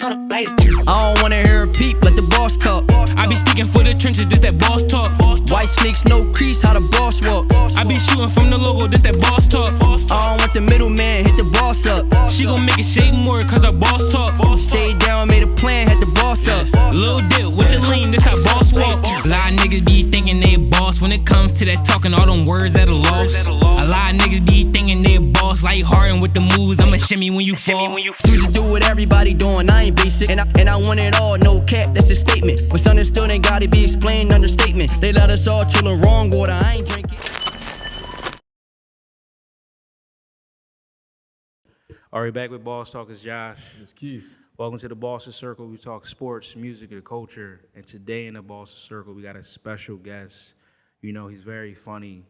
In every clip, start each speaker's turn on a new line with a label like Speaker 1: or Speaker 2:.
Speaker 1: I don't wanna hear a peep, let the boss talk.
Speaker 2: I be speaking for the trenches, this that boss talk.
Speaker 1: White snakes, no crease, how the boss walk.
Speaker 2: I be shooting from the logo, this that boss talk.
Speaker 1: I don't want the middleman, hit the boss up.
Speaker 2: She gon' make it shake more, cause her boss talk.
Speaker 1: Stayed down, made a plan, had the boss up.
Speaker 2: Lil dip with the lean, this how boss walk. A lot of niggas be thinking they boss when it comes to that talking, all them words that are lost. A lot of niggas be thinking they boss like Hart and with the moves, I'ma shimmy when you fall.
Speaker 1: Choose to do what everybody doing, I ain't basic. And I want it all, no cap, that's a statement. What's understood ain't gotta be explained, understatement. They let us all chill in wrong water, I ain't drinking.
Speaker 3: All right, back with Boss Talk is Josh.
Speaker 4: It's Keith.
Speaker 3: Welcome to the Boss's Circle. We talk sports, music, and culture. And today in the Boss's Circle, we got a special guest. You know, he's very funny.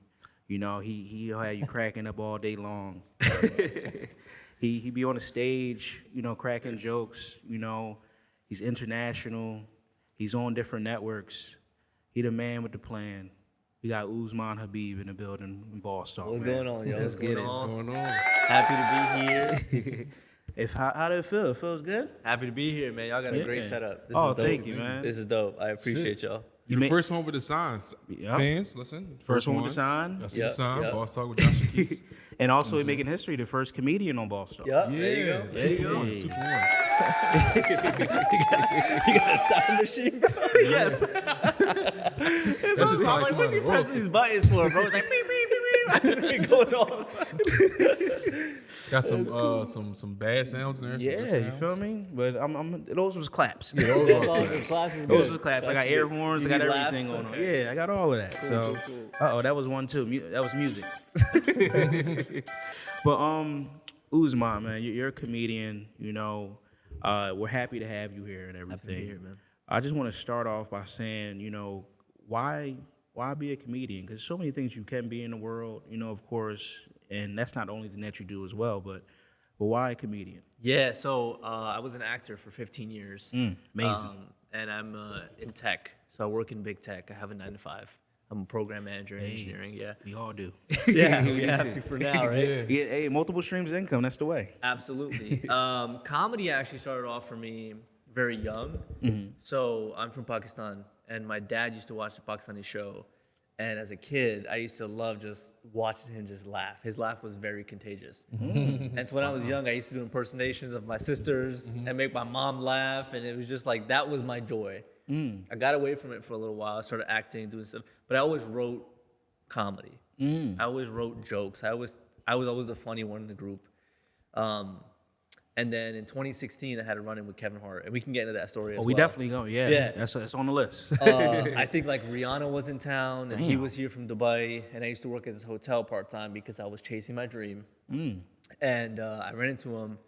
Speaker 3: You know, he'll have you cracking up all day long. He be on the stage, you know, cracking jokes. You know, he's international. He's on different networks. He the man with the plan. We got Usman Habib in the building in Boss Talk.
Speaker 5: What's going on, yo?
Speaker 3: Let's get it.
Speaker 4: What's going on?
Speaker 5: Happy to be here.
Speaker 3: How did it feel? It feels good?
Speaker 5: Happy to be here, man. Y'all got a great setup. This
Speaker 3: Oh,
Speaker 5: is dope.
Speaker 3: thank you, man.
Speaker 5: This is dope. I appreciate y'all.
Speaker 4: You the first one with the signs.
Speaker 3: Yep.
Speaker 4: Fans, listen.
Speaker 3: First one with the sign.
Speaker 4: Y'all see
Speaker 5: Yep,
Speaker 4: the sign.
Speaker 5: yep.
Speaker 4: Boss Talk with Josh and Keith.
Speaker 3: And also we making history, the first comedian on Boss Talk.
Speaker 5: Yup,
Speaker 4: Yeah,
Speaker 5: there you go. There you go.
Speaker 4: 2 for 1.
Speaker 5: You got a sound machine, bro? Yes.
Speaker 4: That's just
Speaker 5: I'm
Speaker 4: like
Speaker 5: like, what's
Speaker 4: somebody
Speaker 5: he pressing these buttons for, bro? It's like, beep, beep, beep, beep. Going on.
Speaker 4: Got some bad sounds in there.
Speaker 3: Yeah,
Speaker 4: some good
Speaker 3: you
Speaker 4: sounds.
Speaker 3: feel me? But those was claps.
Speaker 4: Yeah, those
Speaker 5: That's
Speaker 4: are-
Speaker 5: awesome. Class is
Speaker 3: Those
Speaker 5: good.
Speaker 3: was claps. I got
Speaker 5: That's
Speaker 3: air
Speaker 5: good.
Speaker 3: horns.
Speaker 5: You
Speaker 3: I got
Speaker 5: need
Speaker 3: everything
Speaker 5: laughs?
Speaker 3: going on.
Speaker 5: Okay.
Speaker 3: Yeah, I got all of that. So,
Speaker 5: cool.
Speaker 3: that was one too. That was music. But Usman, man, you're a comedian. You know, we're happy to have you here and everything.
Speaker 5: Happy to be here, man.
Speaker 3: I just want to start off by saying, you know, why be a comedian? Because so many things you can be in the world. You know, of course, and that's not the only thing that you do as well. But why a comedian?
Speaker 5: Yeah, so I was an actor for 15 years.
Speaker 3: Amazing.
Speaker 5: And I'm in tech. So I work in big tech. I have a 9 to 5. I'm a program manager in engineering, yeah.
Speaker 3: We all do.
Speaker 5: Yeah, we have to for now, right?
Speaker 3: Yeah, hey, multiple streams of income. That's the way.
Speaker 5: Absolutely. Comedy actually started off for me very young. So I'm from Pakistan, and my dad used to watch the Pakistani show. And as a kid, I used to love just watching him just laugh. His laugh was very contagious. And so when I was young, I used to do impersonations of my sisters and make my mom laugh. And it was just like, that was my joy. I got away from it for a little while. I started acting, doing stuff. But I always wrote comedy. I always wrote jokes. I was always the funny one in the group. And then in 2016, I had a run-in with Kevin Hart. And we can get into that story as well.
Speaker 3: We definitely go. Yeah,
Speaker 5: Yeah.
Speaker 3: That's on the list.
Speaker 5: I think like Rihanna was in town and he was here from Dubai, and I used to work at this hotel part-time because I was chasing my dream. And I ran into him,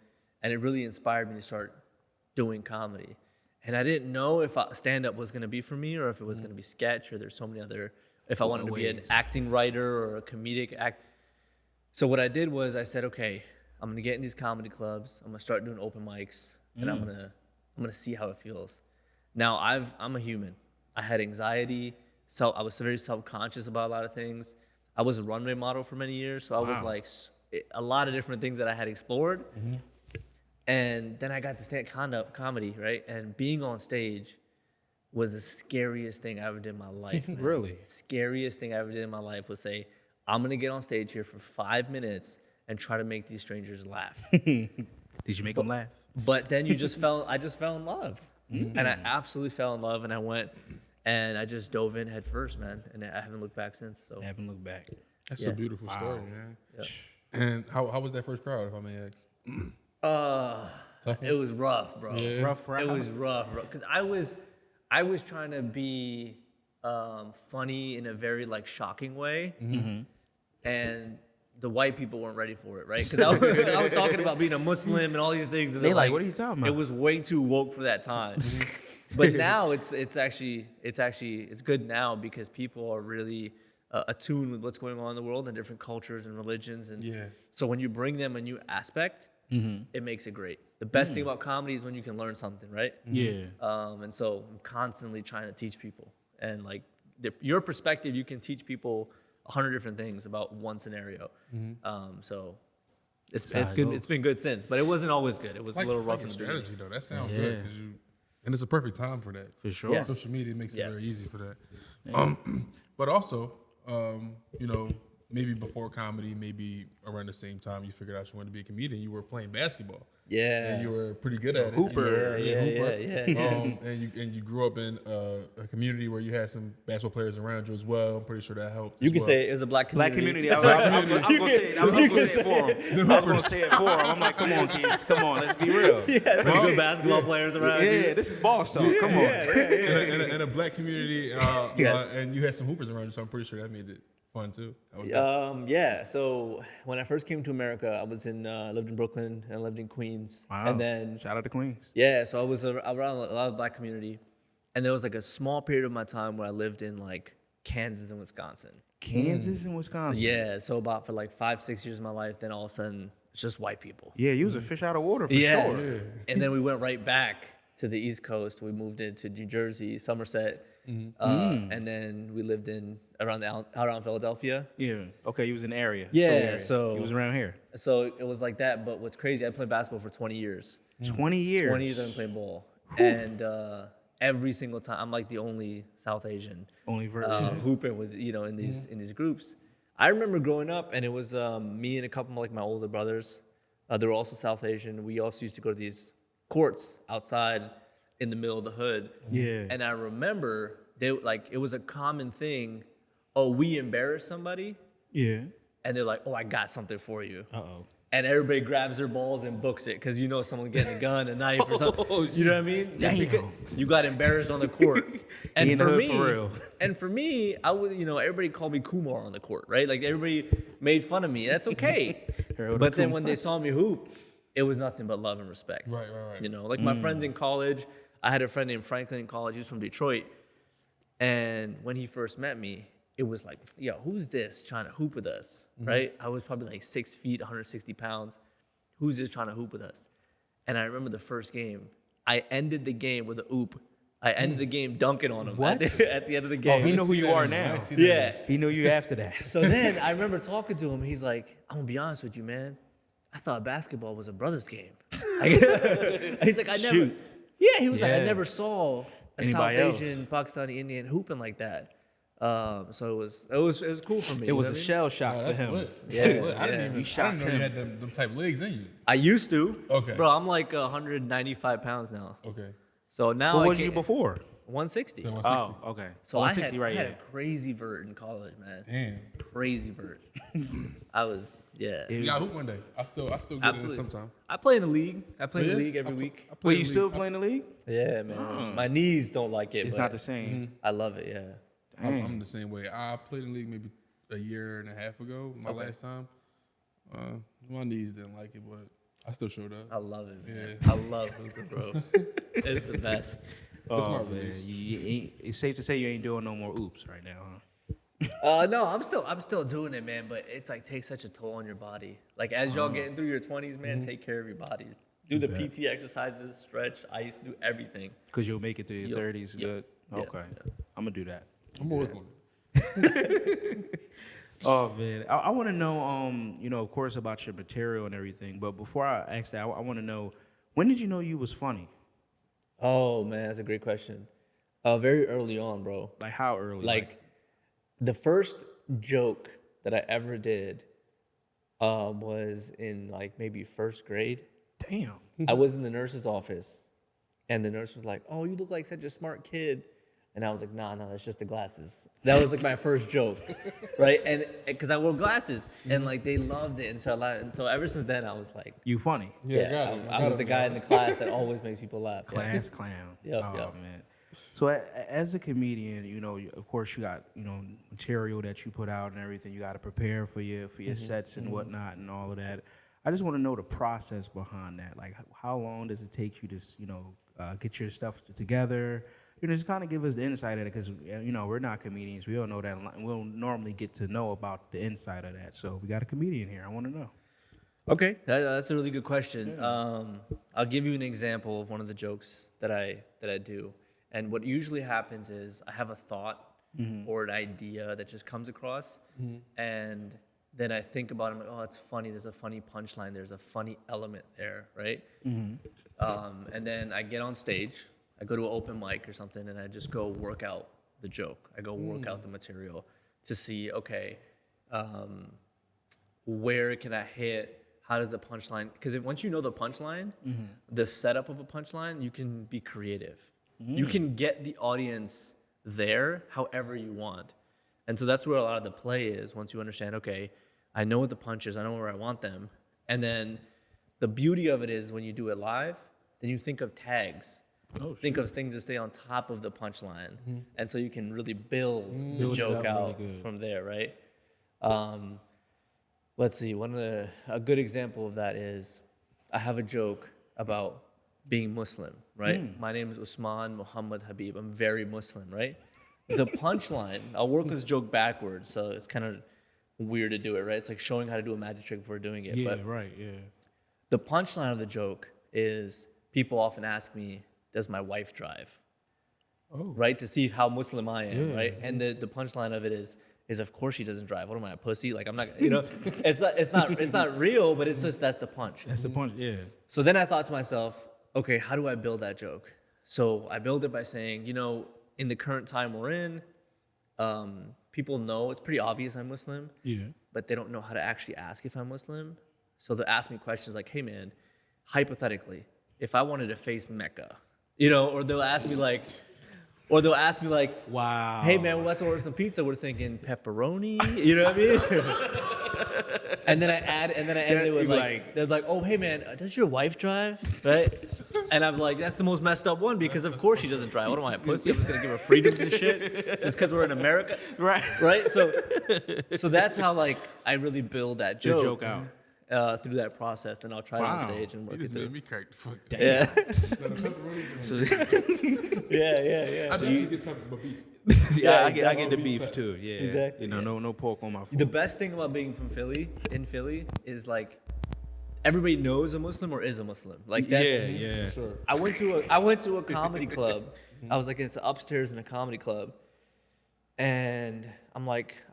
Speaker 5: and it really inspired me to start doing comedy. And I didn't know if stand-up was going to be for me or if it was going to be sketch, or there's so many other, if I wanted to be an acting writer or a comedic act. So what I did was I said, okay, I'm gonna get in these comedy clubs. I'm gonna start doing open mics, and I'm gonna see how it feels. Now I'm a human. I had anxiety, so I was very self-conscious about a lot of things. I was a runway model for many years, so I was like a lot of different things that I had explored. And then I got to stand-up comedy, right? And being on stage was the scariest thing I ever did in my life. Man.
Speaker 3: Really?
Speaker 5: Scariest thing I ever did in my life was say, I'm gonna get on stage here for 5 minutes and try to make these strangers laugh.
Speaker 3: Did you make them laugh?
Speaker 5: But then I just fell in love. And I absolutely fell in love, and I went and I just dove in head first, man. And I haven't looked back since. So
Speaker 3: I haven't looked back.
Speaker 4: That's
Speaker 5: Yeah.
Speaker 4: a beautiful story, man.
Speaker 5: Yeah.
Speaker 4: And how was that first crowd, if I may ask? Tough one?
Speaker 5: It was rough, bro.
Speaker 4: Yeah.
Speaker 3: Rough crowd.
Speaker 5: It was rough, bro. Because I was trying to be funny in a very like shocking way, and the white people weren't ready for it, right? Because I was talking about being a Muslim and all these things. And
Speaker 3: They
Speaker 5: they're
Speaker 3: like, what are you talking about?
Speaker 5: It was way too woke for that time. But now it's good now because people are really attuned with what's going on in the world and different cultures and religions. And so when you bring them a new aspect, it makes it great. The best thing about comedy is when you can learn something, right?
Speaker 3: Yeah.
Speaker 5: And so I'm constantly trying to teach people. And like your perspective, you can teach people 100 different things about one scenario. So It's good. It's been good since, but it wasn't always good. It was a little rough in the beginning.
Speaker 4: strategy though. That sounds good and it's a perfect time for that.
Speaker 3: For sure.
Speaker 5: Yes.
Speaker 4: Social media makes it
Speaker 5: Yes.
Speaker 4: very easy for that. But also, you know, maybe before comedy, maybe around the same time you figured out you wanted to be a comedian, you were playing basketball.
Speaker 5: Yeah.
Speaker 4: And you were pretty good at it.
Speaker 3: Hooper.
Speaker 5: Yeah.
Speaker 4: And you grew up in a community where you had some basketball players around you as well. I'm pretty sure that helped.
Speaker 5: You
Speaker 4: as
Speaker 5: can
Speaker 4: well.
Speaker 5: say it was a black
Speaker 3: Black
Speaker 5: community.
Speaker 3: community. I was gonna say it. I was gonna say it for him. I was gonna say it for him. I'm like, come on, kids. Come on, let's be real.
Speaker 5: Yeah, some good basketball players around you.
Speaker 3: Yeah, this is boss talk. Come on.
Speaker 4: In a black community,
Speaker 5: Yes.
Speaker 4: and you had some hoopers around you, so I'm pretty sure that made it fun too. That was
Speaker 5: Yeah. So when I first came to America, I was lived in Brooklyn and lived in Queens.
Speaker 3: Wow.
Speaker 5: And then
Speaker 3: Shout out to Queens.
Speaker 5: yeah, so I was around a lot of black community, and there was like a small period of my time where I lived in like Kansas and Wisconsin.
Speaker 3: Kansas and Wisconsin.
Speaker 5: Yeah, so about for like 5-6 years of my life, then all of a sudden it's just white people.
Speaker 3: Yeah, you was a fish out of water for sure.
Speaker 5: And then we went right back to the East Coast. We moved into New Jersey, Somerset, and then we lived around Philadelphia.
Speaker 3: Yeah. Okay, you was in the area.
Speaker 5: Yeah,
Speaker 3: Philly area.
Speaker 5: so-
Speaker 3: you was around here.
Speaker 5: So it was like that. But what's crazy, I played basketball for 20 years.
Speaker 3: 20 years.
Speaker 5: 20 years I've been playing ball. And every single time, I'm like the only South Asian hooping with, in these groups. I remember growing up, and it was me and a couple of like my older brothers. They were also South Asian. We also used to go to these courts outside in the middle of the hood.
Speaker 3: Yeah.
Speaker 5: And I remember it was a common thing. Oh, we embarrassed somebody,
Speaker 3: Yeah.
Speaker 5: and they're like, "Oh, I got something for you."
Speaker 3: Uh-oh.
Speaker 5: And everybody grabs their balls and books it because someone getting a gun, a knife, or something. You know what I mean? Just because you got embarrassed on the court. And
Speaker 3: in the
Speaker 5: for
Speaker 3: hood
Speaker 5: me,
Speaker 3: for real.
Speaker 5: and for me, I would, everybody called me Kumar on the court, right? Like everybody made fun of me. That's okay. But then when they saw me hoop, it was nothing but love and respect.
Speaker 4: Right.
Speaker 5: Like my friends in college, I had a friend named Franklin in college. He was from Detroit. And when he first met me, it was like, yo, who's this trying to hoop with us, right? I was probably like 6 feet, 160 pounds. Who's this trying to hoop with us? And I remember the first game, I ended the game with a oop. I ended the game dunking on him at the end of the game.
Speaker 3: Oh, he know who you are now.
Speaker 5: Yeah.
Speaker 3: He knew you after that.
Speaker 5: So then I remember talking to him. He's like, I'm going to be honest with you, man. I thought basketball was a brother's game. He's like, he was like, I never saw a
Speaker 3: Anybody
Speaker 5: South
Speaker 3: else?
Speaker 5: Asian, Pakistani, Indian hooping like that. So it was cool for me.
Speaker 3: It was
Speaker 5: you
Speaker 3: a
Speaker 5: know
Speaker 3: shell shock
Speaker 4: Oh,
Speaker 3: for
Speaker 4: that's
Speaker 3: him.
Speaker 4: lit.
Speaker 5: Yeah,
Speaker 4: That's lit. I didn't
Speaker 5: yeah.
Speaker 4: even
Speaker 3: You shocked
Speaker 4: I didn't know you
Speaker 3: him.
Speaker 4: had them type legs in you.
Speaker 5: I used to.
Speaker 4: Okay.
Speaker 5: Bro, I'm like 195 pounds now.
Speaker 4: Okay.
Speaker 5: So now
Speaker 3: What
Speaker 5: I
Speaker 3: was you
Speaker 5: can't-
Speaker 3: before?
Speaker 5: 160.
Speaker 4: So 160.
Speaker 3: Oh, okay.
Speaker 5: So I
Speaker 3: 160
Speaker 5: had,
Speaker 3: right
Speaker 5: I had
Speaker 3: here.
Speaker 5: a crazy vert in college, man.
Speaker 4: Damn.
Speaker 5: Crazy vert. I was, yeah.
Speaker 4: We got hoop one day. I still get
Speaker 5: Absolutely.
Speaker 4: it sometime.
Speaker 5: I play in the league. I play in the
Speaker 4: Yeah?
Speaker 5: league every week.
Speaker 4: I play
Speaker 3: Wait,
Speaker 4: in
Speaker 3: you
Speaker 4: the
Speaker 3: still
Speaker 4: league.
Speaker 3: playing the league?
Speaker 5: Yeah, man. My knees don't like it.
Speaker 3: It's
Speaker 5: but
Speaker 3: not the same.
Speaker 5: I love it, yeah.
Speaker 4: I'm the same way. I played in the league maybe a year and a half ago, my last time. My knees didn't like it, but I still showed up.
Speaker 5: I love it, man.
Speaker 4: Yeah.
Speaker 5: I love hooping, bro. It's the best.
Speaker 3: Oh,
Speaker 4: my
Speaker 3: man.
Speaker 4: release.
Speaker 3: It's safe to say you ain't doing no more oops right now, huh?
Speaker 5: No, I'm still doing it, man. But it's like takes such a toll on your body. Like as y'all getting through your 20s, man, take care of your body. Do the PT exercises, stretch, ice, do everything.
Speaker 3: Because you'll make it through your 30s
Speaker 5: Yep.
Speaker 3: good.
Speaker 5: Yeah,
Speaker 3: Okay.
Speaker 5: yeah.
Speaker 3: I'm going to do that.
Speaker 4: I'm gonna work on it.
Speaker 3: Oh, man. I want to know, of course, about your material and everything. But before I ask that, I want to know, when did you know you was funny?
Speaker 5: Oh man, that's a great question. Very early on, bro.
Speaker 3: Like, how early?
Speaker 5: Like the first joke that I ever did was in like maybe first grade.
Speaker 3: damn.
Speaker 5: I was in the nurse's office, and the nurse was like, "Oh, you look like such a smart kid," and I was like, "Nah, that's just the glasses." That was like my first joke, right? And because I wore glasses, and like they loved it, and so ever since then I was like,
Speaker 3: You funny.
Speaker 4: Yeah, I got it.
Speaker 5: I was the guy in the class that always makes people laugh. Yeah.
Speaker 3: Class clown.
Speaker 5: Yep,
Speaker 3: Oh,
Speaker 5: yep.
Speaker 3: man. So as a comedian, of course you got, material that you put out and everything. You got to prepare for your sets and whatnot and all of that. I just want to know the process behind that. Like, how long does it take you to, get your stuff together? Just kind of give us the insight of it because, we're not comedians. We don't know that. We don't normally get to know about the inside of that. So we got a comedian here. I want to know.
Speaker 5: Okay, that's a really good question. Yeah. I'll give you an example of one of the jokes that I do. And what usually happens is I have a thought or an idea that just comes across, and then I think about it, I'm like, oh, it's funny. There's a funny punchline. There's a funny element there, right? And then I get on stage. I go to an open mic or something, and I just go work out the joke. I go work out the material to see, okay, where can I hit? How does the punchline? Because once you know the punchline, the setup of a punchline, you can be creative. You can get the audience there however you want. And so that's where a lot of the play is. Once you understand, okay, I know what the punch is, I know where I want them. And then the beauty of it is when you do it live, then you think of tags. Think of things that stay on top of the punchline. And so you can really build the joke out really from there, right? Let's see, a good example of that is I have a joke about being Muslim, right? My name is Usman Habib. I'm very Muslim, right? The punchline, I'll work this joke backwards, so it's kind of weird to do it, right? It's like showing how to do a magic trick before doing it.
Speaker 3: Yeah,
Speaker 5: but
Speaker 3: right, yeah.
Speaker 5: the punchline of the joke is people often ask me, does my wife drive? Right? To see how Muslim I am, right? And the punchline of it is of course she doesn't drive. What am I, a pussy? Like I'm not, it's not real, but it's just, that's the punch.
Speaker 3: That's the punch, yeah.
Speaker 5: So then I thought to myself, okay, how do I build that joke? So I build it by saying, in the current time we're in, people know it's pretty obvious I'm Muslim, but they don't know how to actually ask if I'm Muslim. So they'll ask me questions like, hey man, hypothetically, if I wanted to face Mecca, or they'll ask me like,
Speaker 3: Wow.
Speaker 5: hey man, let's order some pizza. We're thinking pepperoni, you know what I mean? and then I end it with they're like, oh hey man, does your wife drive? Right? And I'm like, that's the most messed up one because of course she doesn't drive. What am I, a pussy? I'm just gonna give her freedoms and shit just because we're in America, right? So that's how I really build that joke.
Speaker 3: The joke out.
Speaker 5: Through that process, then I'll try it on stage and work
Speaker 4: You
Speaker 5: it
Speaker 4: just
Speaker 5: through.
Speaker 4: made me crack the fuck down.
Speaker 5: Yeah.
Speaker 3: So,
Speaker 5: Yeah.
Speaker 4: I definitely get pepper beef.
Speaker 3: yeah, I
Speaker 5: exactly.
Speaker 3: get the beef too. Yeah,
Speaker 5: Exactly,
Speaker 3: no pork on my food.
Speaker 5: The best thing about being from Philly, is everybody knows a Muslim or is a Muslim. Like that's
Speaker 3: yeah.
Speaker 4: Sure.
Speaker 5: I went to a comedy club. I was like, it's upstairs in a comedy club, and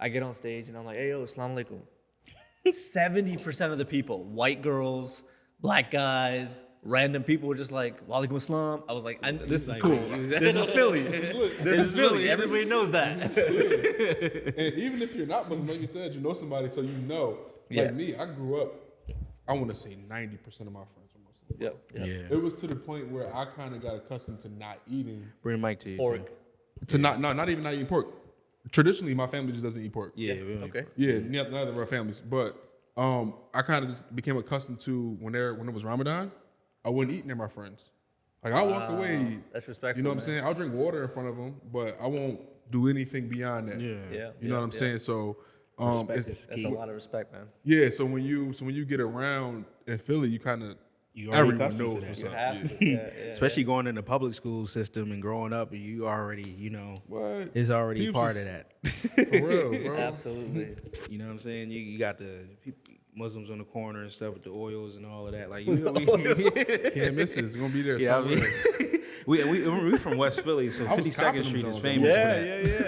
Speaker 5: I get on stage and I'm like, hey yo, assalamu alaikum. 70% of the people, white girls, black guys, random people were just like, wa alaikum assalam. I was like, this is cool. This is Philly. This is Philly. Everybody knows that.
Speaker 4: And even if you're not Muslim, like you said, you know somebody, so you know. Like me, I grew up, I want to say 90% of my friends were Muslim.
Speaker 5: Yep.
Speaker 3: Yeah.
Speaker 4: It was to the point where I kind of got accustomed to not eating.
Speaker 3: Bring Mike to you.
Speaker 5: Pork.
Speaker 4: To not even not eating pork. Traditionally, my family just doesn't eat pork.
Speaker 3: Yeah. Really.
Speaker 5: Okay.
Speaker 4: Yeah, neither of our families. But I kind of just became accustomed to when it was Ramadan, I wouldn't eat near my friends. Like I walk away.
Speaker 5: That's respectful.
Speaker 4: You know what I'm saying? I'll drink water in front of them, but I won't do anything beyond that.
Speaker 5: Yeah.
Speaker 4: You know what I'm saying? So
Speaker 3: That's
Speaker 5: That's a lot of respect, man.
Speaker 4: yeah. So when you get around in Philly, you kind of
Speaker 3: You already
Speaker 4: everyone
Speaker 3: accustomed to
Speaker 4: knows
Speaker 3: that.
Speaker 4: what's up. Yeah.
Speaker 3: Especially going in the public school system and growing up, you already,
Speaker 4: What?
Speaker 3: it's already
Speaker 4: People
Speaker 3: part
Speaker 4: just-
Speaker 3: of that.
Speaker 4: For real, bro.
Speaker 5: Absolutely.
Speaker 3: You know what I'm saying? You got the Muslims on the corner and stuff with the oils and all of that. Like, we
Speaker 4: Can't miss it. It's gonna be there
Speaker 3: yeah, I
Speaker 4: somewhere.
Speaker 3: mean, we from West Philly, so
Speaker 4: I was
Speaker 3: 52nd
Speaker 4: copping
Speaker 3: Street
Speaker 4: them
Speaker 3: is
Speaker 4: Jones.
Speaker 3: famous for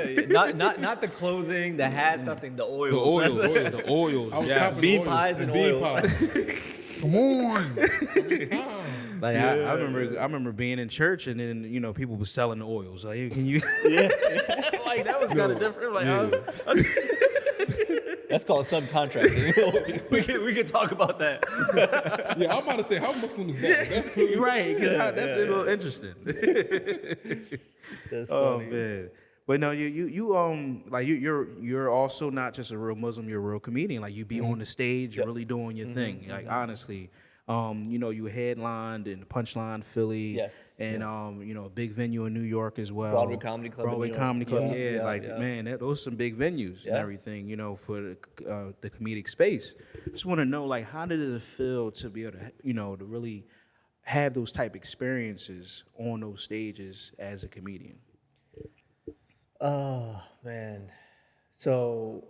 Speaker 3: that.
Speaker 5: Not the clothing, the hats, nothing. The
Speaker 4: The
Speaker 5: oils.
Speaker 4: oils,
Speaker 3: The oils,
Speaker 4: I was
Speaker 3: yeah.
Speaker 4: copping
Speaker 5: Bean
Speaker 4: oils
Speaker 5: pies and
Speaker 4: bean
Speaker 5: oils.
Speaker 4: pies. Come on. Every time.
Speaker 3: Like I remember being in church and then people was selling the oils. Like, hey, can you? Like that was kind of different. Like,
Speaker 5: That's called subcontracting. we can talk about that.
Speaker 4: Yeah, I'm about to say, how Muslim is that? That's really-
Speaker 3: right? Because that's a little interesting.
Speaker 5: That's
Speaker 3: Oh
Speaker 5: funny.
Speaker 3: man. But no, you're also not just a real Muslim, you're a real comedian. Like you be on the stage, you're really doing your thing. Like honestly, you headlined in the Punchline Philly.
Speaker 5: Yes.
Speaker 3: And a big venue in New York as well.
Speaker 5: Broadway Comedy Club in
Speaker 3: Broadway
Speaker 5: New York.
Speaker 3: Comedy Club.
Speaker 5: Yeah,
Speaker 3: Yeah, man, those are some big venues and
Speaker 5: Yeah.
Speaker 3: everything, for the comedic space. Just want to know, like, how did it feel to be able to, to really have those type experiences on those stages as a comedian?
Speaker 5: Oh man. So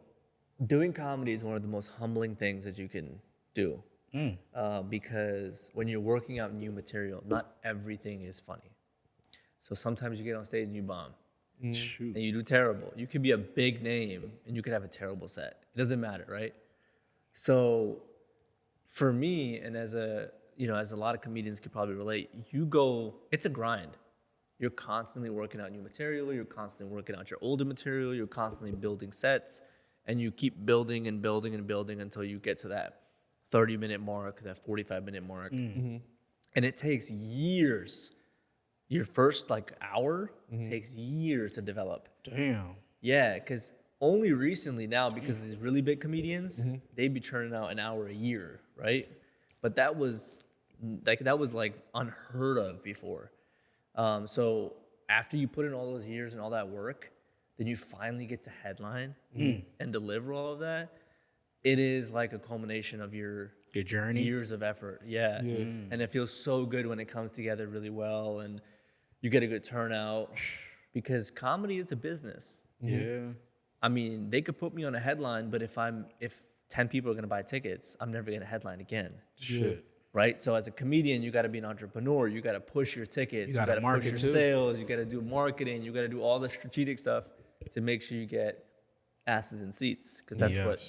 Speaker 5: doing comedy is one of the most humbling things that you can do. Because when you're working out new material, not everything is funny. So sometimes you get on stage and you bomb.
Speaker 3: Shoot.
Speaker 5: And you do terrible. You could be a big name and you could have a terrible set. It doesn't matter, right? So for me, and as a lot of comedians could probably relate, it's a grind. You're constantly working out new material. You're constantly working out your older material. You're constantly building sets, and you keep building and building and building until you get to that 30-minute mark, that 45-minute mark. And it takes years. Your first hour takes years to develop.
Speaker 3: Damn.
Speaker 5: Yeah, because only recently now, because of these really big comedians, they'd be churning out an hour a year, right? But that was unheard of before. So after you put in all those years and all that work, then you finally get to headline and deliver all of that. It is like a culmination of your
Speaker 3: journey,
Speaker 5: years of effort. Yeah. And it feels so good when it comes together really well and you get a good turnout because comedy is a business.
Speaker 3: Yeah.
Speaker 5: I mean, they could put me on a headline, but if 10 people are going to buy tickets, I'm never going to headline again.
Speaker 3: Shit.
Speaker 5: Right? So as a comedian, you got to be an entrepreneur. You got to push your tickets.
Speaker 3: You got to
Speaker 5: push your
Speaker 3: too.
Speaker 5: sales. You got to do marketing. You got to do all the strategic stuff to make sure you get asses in seats. Because that's what,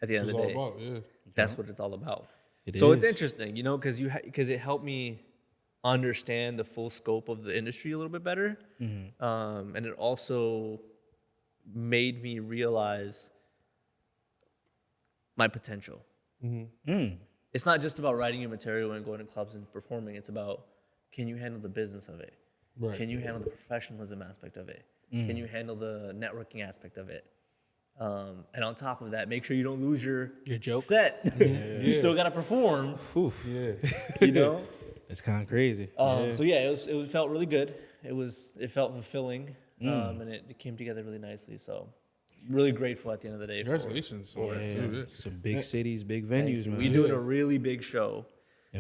Speaker 5: at the end of the day, that's what it's all about. It's interesting, because it helped me understand the full scope of the industry a little bit better. And it also made me realize my potential. It's not just about writing your material and going to clubs and performing. It's about, can you handle the business of it? Right. Can you handle the professionalism aspect of it? Can you handle the networking aspect of it? And on top of that, make sure you don't lose your
Speaker 3: joke
Speaker 5: set. You still got to perform.
Speaker 3: Oof. It's kind of crazy.
Speaker 5: So it felt really good. It felt fulfilling, and it came together really nicely. So really grateful at the end of the day.
Speaker 4: Congratulations.
Speaker 3: Some big cities, big venues, man.
Speaker 5: We're doing a really big show.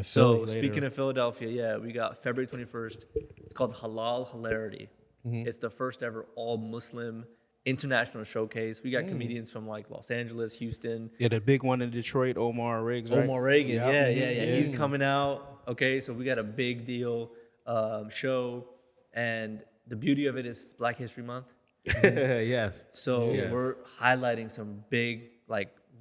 Speaker 5: So speaking of Philadelphia, we got February 21st. It's called Halal Hilarity. It's the first ever all Muslim international showcase. We got comedians from Los Angeles, Houston.
Speaker 3: Yeah, the big one in Detroit, Omar Riggs, right?
Speaker 5: Omar Reagan, yeah. He's coming out. Okay, so we got a big deal show. And the beauty of it is Black History Month.
Speaker 3: Yes.
Speaker 5: So we're highlighting some big,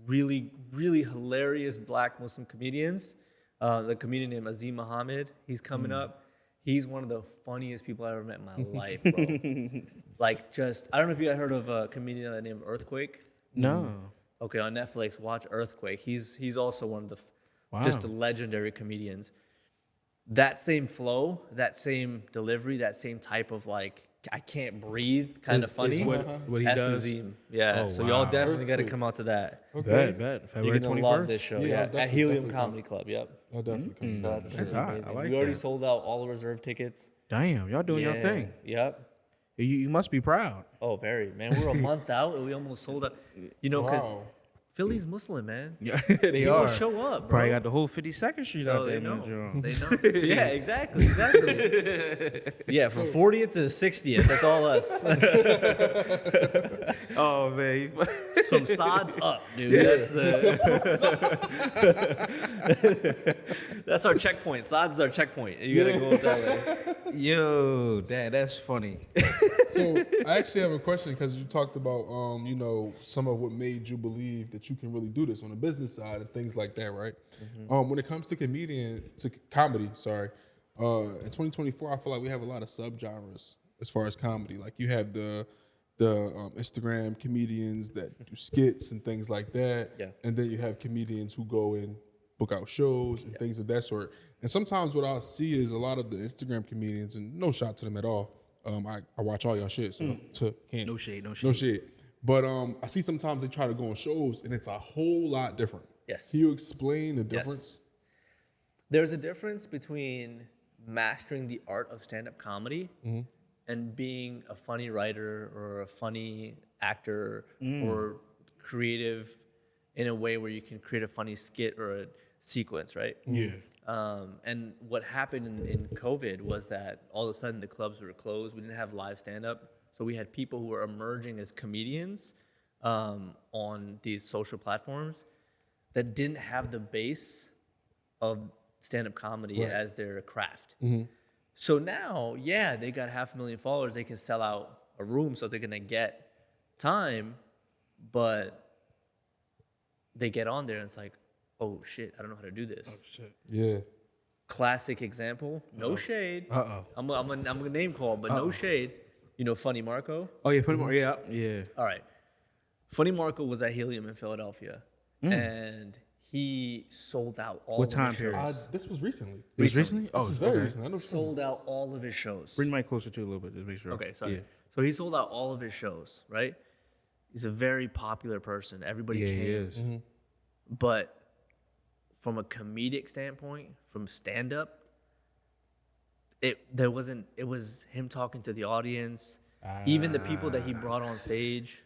Speaker 5: really, really hilarious Black Muslim comedians. The comedian named Azim Muhammad, he's coming up. He's one of the funniest people I've ever met in my life, bro. I don't know if you guys heard of a comedian named Earthquake.
Speaker 3: No.
Speaker 5: Okay, on Netflix, watch Earthquake. He's also one of the just legendary comedians. That same flow, that same delivery, that same type of I can't breathe kind of funny.
Speaker 3: What he
Speaker 5: That's
Speaker 3: does.
Speaker 5: Azim. Yeah, so y'all definitely got to come out to that.
Speaker 3: Bet. February
Speaker 5: You're going
Speaker 3: 21st.
Speaker 5: to love this show.
Speaker 6: Yeah,
Speaker 5: At Helium Comedy Club. Yep.
Speaker 6: I'll definitely come.
Speaker 5: So that's going to be
Speaker 3: hot.
Speaker 5: amazing.
Speaker 3: I like
Speaker 5: We already
Speaker 3: that.
Speaker 5: sold out all the reserve tickets.
Speaker 3: Damn, y'all doing your thing.
Speaker 5: Yep.
Speaker 3: You must be proud.
Speaker 5: Oh, very, man. We're a month out and we almost sold out. Because Philly's Muslim, man.
Speaker 3: Yeah, they
Speaker 5: People
Speaker 3: are.
Speaker 5: show up, bro.
Speaker 3: Probably got the whole 52nd Street
Speaker 5: So
Speaker 3: out there.
Speaker 5: they know.
Speaker 3: Man,
Speaker 5: They know. Yeah, exactly. Yeah, from 40th to 60th, that's all us.
Speaker 3: Oh man,
Speaker 5: It's from Sods up, dude. That's our checkpoint. Sods is our checkpoint. You gotta go that way.
Speaker 3: yo, that's funny.
Speaker 6: So I actually have a question because you talked about, some of what made you believe that you can really do this on the business side and things like that, right? When it comes to comedy, in 2024, I feel like we have a lot of subgenres as far as comedy. Like you have the Instagram comedians that do skits and things like that, and then you have comedians who go and book out shows and things of that sort. And sometimes what I'll see is a lot of the Instagram comedians, and no shot to them at all. I watch all y'all shit, so can't.
Speaker 3: No shade.
Speaker 6: But I see sometimes they try to go on shows, and it's a whole lot different.
Speaker 5: Yes.
Speaker 6: Can you explain the difference?
Speaker 5: There's a difference between mastering the art of stand-up comedy and being a funny writer or a funny actor or creative in a way where you can create a funny skit or a sequence, right?
Speaker 3: Yeah.
Speaker 5: And what happened in COVID was that all of a sudden the clubs were closed. We didn't have live stand-up. So we had people who were emerging as comedians on these social platforms that didn't have the base of stand-up comedy as their craft. So now, they got 500,000 followers. They can sell out a room, so they're going to get time. But they get on there and it's like, oh shit, I don't know how to do this.
Speaker 6: Yeah.
Speaker 5: Classic example, no shade. I'm a name call, but no shade. You know Funny Marco?
Speaker 3: Oh yeah, Funny Marco. Yeah.
Speaker 5: All right. Funny Marco was at Helium in Philadelphia, and he sold out all
Speaker 3: What
Speaker 5: of
Speaker 3: time
Speaker 5: his
Speaker 3: period?
Speaker 5: shows.
Speaker 6: This was recently.
Speaker 3: It was recently?
Speaker 6: This
Speaker 3: Oh,
Speaker 6: was very
Speaker 3: okay.
Speaker 6: recent. I know
Speaker 5: Sold out all of his shows.
Speaker 3: Bring the mic closer to you a little bit to make sure.
Speaker 5: Okay, sorry.
Speaker 3: Yeah.
Speaker 5: So he sold out all of his shows, right? He's a very popular person. Everybody
Speaker 3: Yeah,
Speaker 5: came.
Speaker 3: he is.
Speaker 5: But from a comedic standpoint, from stand up, it was him talking to the audience, even the people that he brought on stage.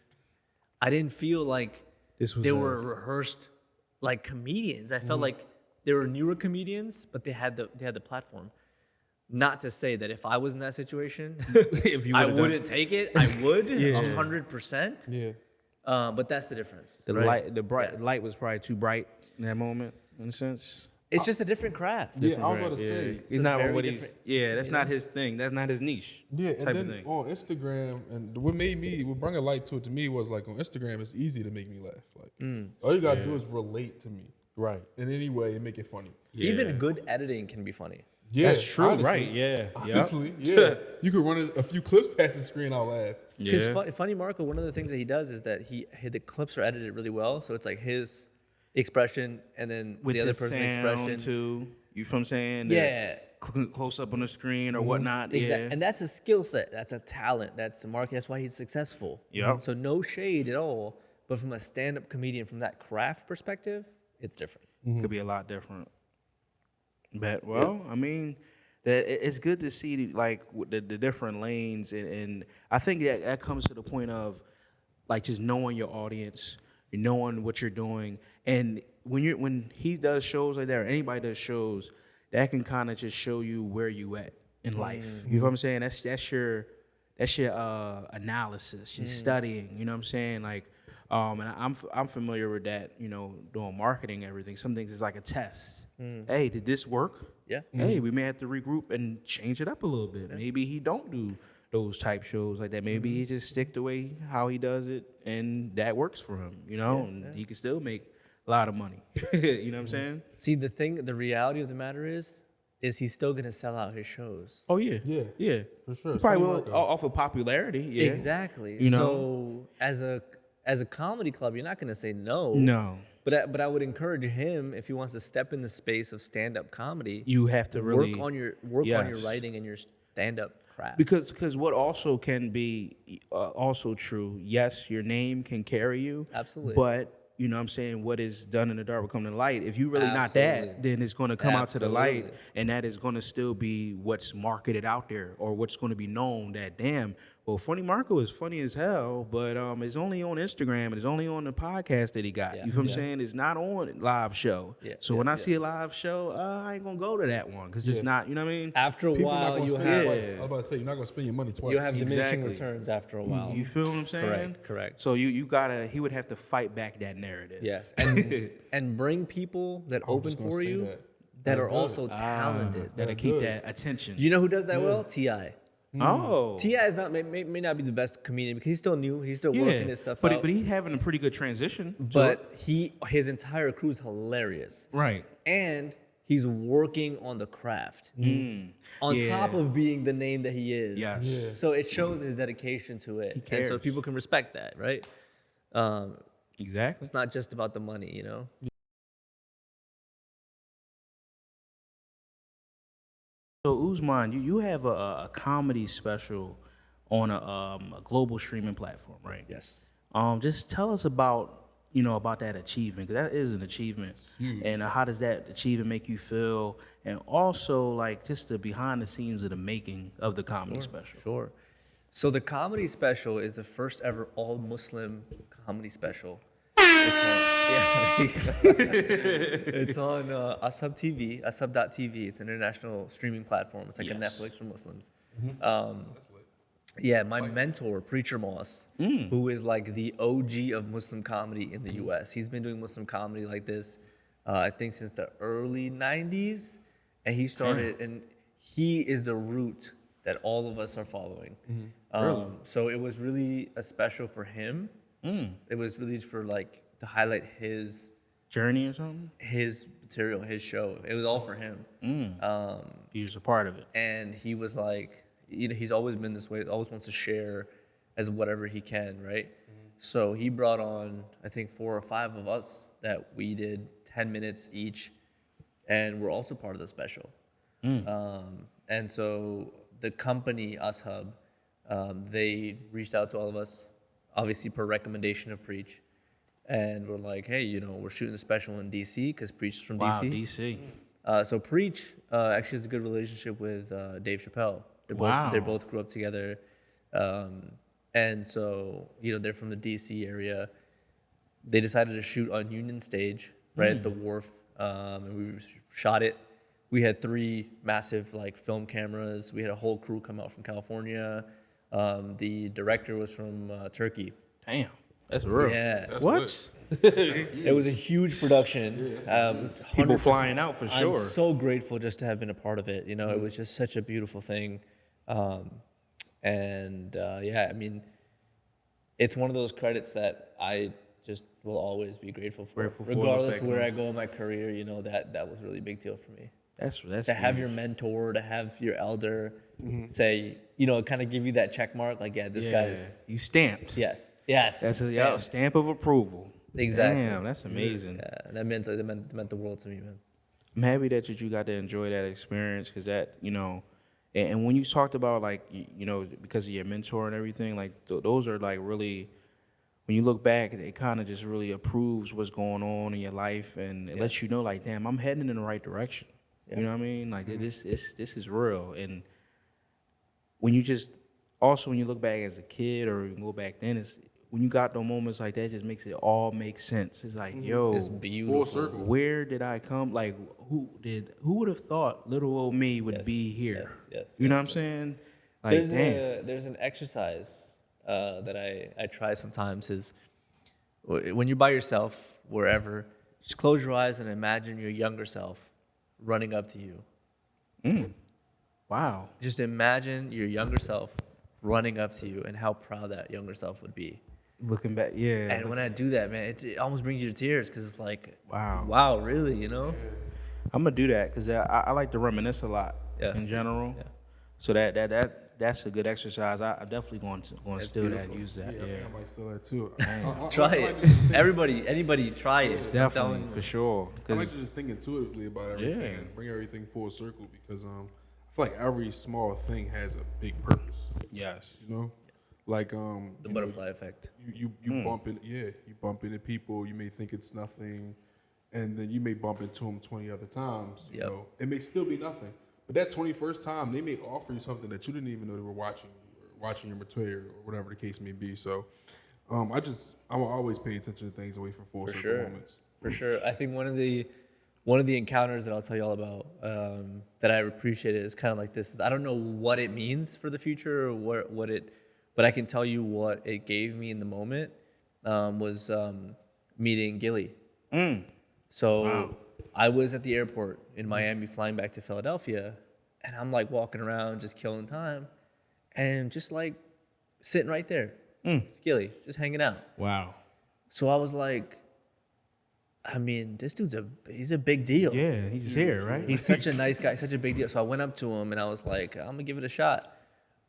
Speaker 5: I didn't feel like
Speaker 3: This was
Speaker 5: they were rehearsed like comedians. I felt like they were newer comedians, but they had the platform. Not to say that if I was in that situation,
Speaker 3: If you
Speaker 5: I
Speaker 3: would've done-
Speaker 5: wouldn't take it. I would 100%.
Speaker 6: Yeah.
Speaker 5: But that's the difference.
Speaker 3: The
Speaker 5: right?
Speaker 3: light was probably too bright in that moment, in a sense.
Speaker 5: It's just a different craft.
Speaker 6: Yeah, I was about to say.
Speaker 3: He's not
Speaker 5: very
Speaker 3: what he's.
Speaker 5: different-
Speaker 3: Yeah, that's not his thing. That's not his niche.
Speaker 6: Yeah, and
Speaker 3: type
Speaker 6: then
Speaker 3: of thing.
Speaker 6: on Instagram, and what brought a light to it to me was like on Instagram, it's easy to make me laugh. Like all you gotta do is relate to me,
Speaker 3: Right.
Speaker 6: in any way and make it funny.
Speaker 5: Even good editing can be funny.
Speaker 6: Yeah,
Speaker 3: That's true.
Speaker 6: honestly.
Speaker 3: Right. Yeah.
Speaker 6: Honestly, yeah. You could run a few clips past the screen, I'll laugh.
Speaker 5: Because
Speaker 3: Yeah.
Speaker 5: Funny Marco, one of the things that he does is that the clips are edited really well. So it's like his expression and then
Speaker 3: With
Speaker 5: the other
Speaker 3: the
Speaker 5: person's
Speaker 3: sound
Speaker 5: expression.
Speaker 3: too. You feel what I'm saying?
Speaker 5: Yeah.
Speaker 3: Close up on the screen or whatnot.
Speaker 5: Exactly.
Speaker 3: Yeah.
Speaker 5: And that's a skill set. That's a talent. That's a market. That's why he's successful.
Speaker 3: Yep.
Speaker 5: So no shade at all. But from a stand-up comedian, from that craft perspective, it's different.
Speaker 3: Could be a lot different. But well, I mean, that it's good to see like the different lanes, and I think that comes to the point of like just knowing your audience, knowing what you're doing, and when he does shows like that, or anybody does shows, that can kind of just show you where you at in life. You know what I'm saying? That's your analysis, your studying. You know what I'm saying? Like, and I'm familiar with that. You know, doing marketing, everything. Some things is like a test. Hey, did this work?
Speaker 5: Yeah.
Speaker 3: Hey, we may have to regroup and change it up a little bit. Maybe he don't do those type shows like that. Maybe he just stick the way how he does it, and that works for him. You know, and he can still make a lot of money. You know what I'm saying?
Speaker 5: See, the reality of the matter is he's still going to sell out his shows.
Speaker 3: Oh yeah,
Speaker 6: Yeah. For sure.
Speaker 3: He probably
Speaker 6: Funny
Speaker 3: will
Speaker 6: Marco.
Speaker 3: off of popularity. Yeah,
Speaker 5: Exactly.
Speaker 3: You know?
Speaker 5: So as a comedy club, you're not going to say no.
Speaker 3: No,
Speaker 5: But I would encourage him, if he wants to step in the space of stand-up comedy,
Speaker 3: you have to really
Speaker 5: work on your writing and your stand-up craft.
Speaker 3: because what also can be also true. Yes, your name can carry you.
Speaker 5: Absolutely.
Speaker 3: But you know what I'm saying, what is done in the dark will come to the light. If you really not that,
Speaker 5: Absolutely.
Speaker 3: then it's going to come out to the light,
Speaker 5: Absolutely.
Speaker 3: and that is going to still be what's marketed out there, or what's going to be known that, damn, well, Funny Marco is funny as hell, but it's only on Instagram and it's only on the podcast that he got.
Speaker 5: Yeah.
Speaker 3: You feel what I'm saying? It's not on live show.
Speaker 5: Yeah.
Speaker 3: So when I see a live show, I ain't going to go to that one because it's not, you know what I mean?
Speaker 5: After a
Speaker 6: People not
Speaker 5: while,
Speaker 6: gonna
Speaker 5: you
Speaker 6: spend
Speaker 5: have
Speaker 6: twice. I was about to say, you're not going to spend your money twice.
Speaker 5: you have diminishing
Speaker 3: Exactly.
Speaker 5: returns after a while.
Speaker 3: You feel what I'm saying?
Speaker 5: Correct.
Speaker 3: So you gotta, he would have to fight back that narrative.
Speaker 5: Yes, and bring people that
Speaker 6: I was
Speaker 5: open
Speaker 6: just gonna
Speaker 5: for
Speaker 6: say
Speaker 5: you
Speaker 6: that.
Speaker 5: that are
Speaker 6: Good.
Speaker 5: also talented.
Speaker 3: That'll keep that attention.
Speaker 5: You know who does that well? Ti.
Speaker 3: Oh.
Speaker 5: Ti is not may not be the best comedian because he's still new. He's still working his stuff
Speaker 3: but
Speaker 5: out.
Speaker 3: but he's having a pretty good transition. to
Speaker 5: But
Speaker 3: it.
Speaker 5: his entire crew's hilarious.
Speaker 3: Right.
Speaker 5: And he's working on the craft on
Speaker 3: Yeah.
Speaker 5: top of being the name that he is.
Speaker 3: Yes. Yeah.
Speaker 5: So it shows his dedication to it.
Speaker 3: He
Speaker 5: And so
Speaker 3: cares.
Speaker 5: people can respect that, right?
Speaker 3: Exactly.
Speaker 5: It's not just about the money, you know?
Speaker 3: So Usman, you have a comedy special on a global streaming platform, right?
Speaker 5: Yes.
Speaker 3: Just tell us about that achievement, because that is an achievement. And how does that achievement make you feel? And also, like, just the behind the scenes of the making of the comedy special.
Speaker 5: Sure. So the comedy special is the first ever all Muslim comedy special. It's on Ashab TV, Ashab.tv. It's an international streaming platform. It's like a Netflix for Muslims. Yeah, my mentor, Preacher Moss, who is like the OG of Muslim comedy in the U.S. He's been doing Muslim comedy like this, I think, since the early 90s. And he started, and he is the route that all of us are following. So it was really a special for him. It was really for like to highlight his
Speaker 3: Journey or something?
Speaker 5: his material, his show. It was all for him.
Speaker 3: He was a part of it.
Speaker 5: And he was like, he's always been this way. Always wants to share as whatever he can, right? So he brought on, I think, 4 or 5 of us that we did 10 minutes each, and we're also part of the special. And so the company, Us Hub, they reached out to all of us, obviously per recommendation of Preach, and we're like, hey, we're shooting a special in DC because Preach is from
Speaker 3: Wow,
Speaker 5: DC.
Speaker 3: DC.
Speaker 5: So Preach actually has a good relationship with Dave Chappelle. They both grew up together, and so they're from the DC area. They decided to shoot on Union Stage, right at the wharf, and we shot it. We had 3 massive film cameras. We had a whole crew come out from California. The director was from Turkey.
Speaker 3: Damn. That's real.
Speaker 5: Yeah.
Speaker 6: That's
Speaker 3: What?
Speaker 6: lit.
Speaker 5: It was a huge production.
Speaker 3: People
Speaker 5: 100%.
Speaker 3: flying out for sure.
Speaker 5: I'm so grateful just to have been a part of it. It was just such a beautiful thing. It's one of those credits that I just will always be grateful for. Regardless of where I go in my career, that was really a big deal for me.
Speaker 3: That's
Speaker 5: to have your mentor, to have your elder say, kind of give you that check mark, this guy's.
Speaker 3: You stamped.
Speaker 5: Yes.
Speaker 3: That's a stamp of approval.
Speaker 5: Exactly.
Speaker 3: Damn, that's amazing.
Speaker 5: Yeah, that meant the world to me, man.
Speaker 3: I'm happy that you got to enjoy that experience because that, and when you talked about because of your mentor and everything, those are really, when you look back, it kind of just really approves what's going on in your life and it lets you know damn, I'm heading in the right direction. Yeah. You know what I mean? This is real. And when you look back as a kid or you go back then, when you got those moments like that, it just makes it all make sense. It's yo,
Speaker 5: it's beautiful.
Speaker 6: Full circle.
Speaker 3: Where did I come? Who would have thought little old me would be here?
Speaker 5: Yes.
Speaker 3: You know what I'm saying?
Speaker 5: There's an exercise that I try sometimes is when you're by yourself, wherever, just close your eyes and imagine your younger self running up to you.
Speaker 3: Wow.
Speaker 5: Just imagine your younger self running up to you and how proud that younger self would be.
Speaker 3: Looking back, yeah.
Speaker 5: And when I do that, man, it almost brings you to tears because it's
Speaker 3: wow,
Speaker 5: really,
Speaker 3: I'm gonna do that because I like to reminisce a lot in general. Yeah. So that's a good exercise. I definitely going to steal that, use that.
Speaker 6: Yeah, I might steal that too.
Speaker 5: Try it. Anybody, try it.
Speaker 3: Definitely, for sure.
Speaker 6: I like to just think intuitively about everything and bring everything full circle because I feel like every small thing has a big purpose.
Speaker 3: Yes.
Speaker 5: The butterfly effect.
Speaker 6: You bump into people. You may think it's nothing, and then you may bump into them 20 other times. It may still be nothing, but that 21st time they may offer you something that you didn't even know they were watching your material or whatever the case may be. So, I will always pay attention to things away from full circle moments.
Speaker 5: For sure, I think one of the encounters that I'll tell you all about that I appreciated is kind of like this. I don't know what it means for the future or but I can tell you what it gave me in the moment was meeting Gillie. So I was at the airport in Miami flying back to Philadelphia, and I'm walking around just killing time and just sitting right there. It's Gillie, just hanging out.
Speaker 3: Wow.
Speaker 5: So I was like, this dude's he's a big deal.
Speaker 3: Yeah, he's here, right?
Speaker 5: He's such a nice guy, such a big deal. So I went up to him and I was like, I'm gonna give it a shot.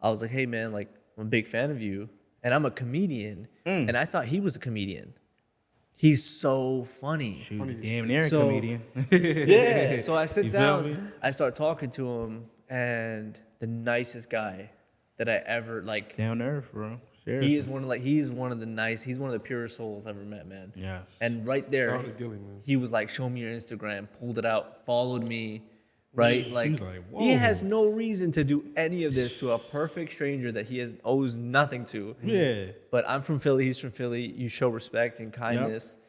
Speaker 5: I was like, hey man, I'm a big fan of you, and I'm a comedian, and I thought he was a comedian. He's so funny.
Speaker 3: Shoot, damn near a comedian.
Speaker 5: Yeah. So I sit
Speaker 3: You
Speaker 5: down,
Speaker 3: feel me?
Speaker 5: I start talking to him, and the nicest guy that I ever
Speaker 3: Down to earth, bro. Seriously.
Speaker 5: He's one of the purest souls I've ever met, man.
Speaker 3: Yes.
Speaker 5: And right there,
Speaker 6: Shout out to Gillie, man.
Speaker 5: he was like, show me your Instagram, pulled it out, followed me, right?
Speaker 3: He was like, whoa.
Speaker 5: He has no reason to do any of this to a perfect stranger that he owes nothing to.
Speaker 3: Yeah.
Speaker 5: But I'm from Philly, he's from Philly. You show respect and kindness.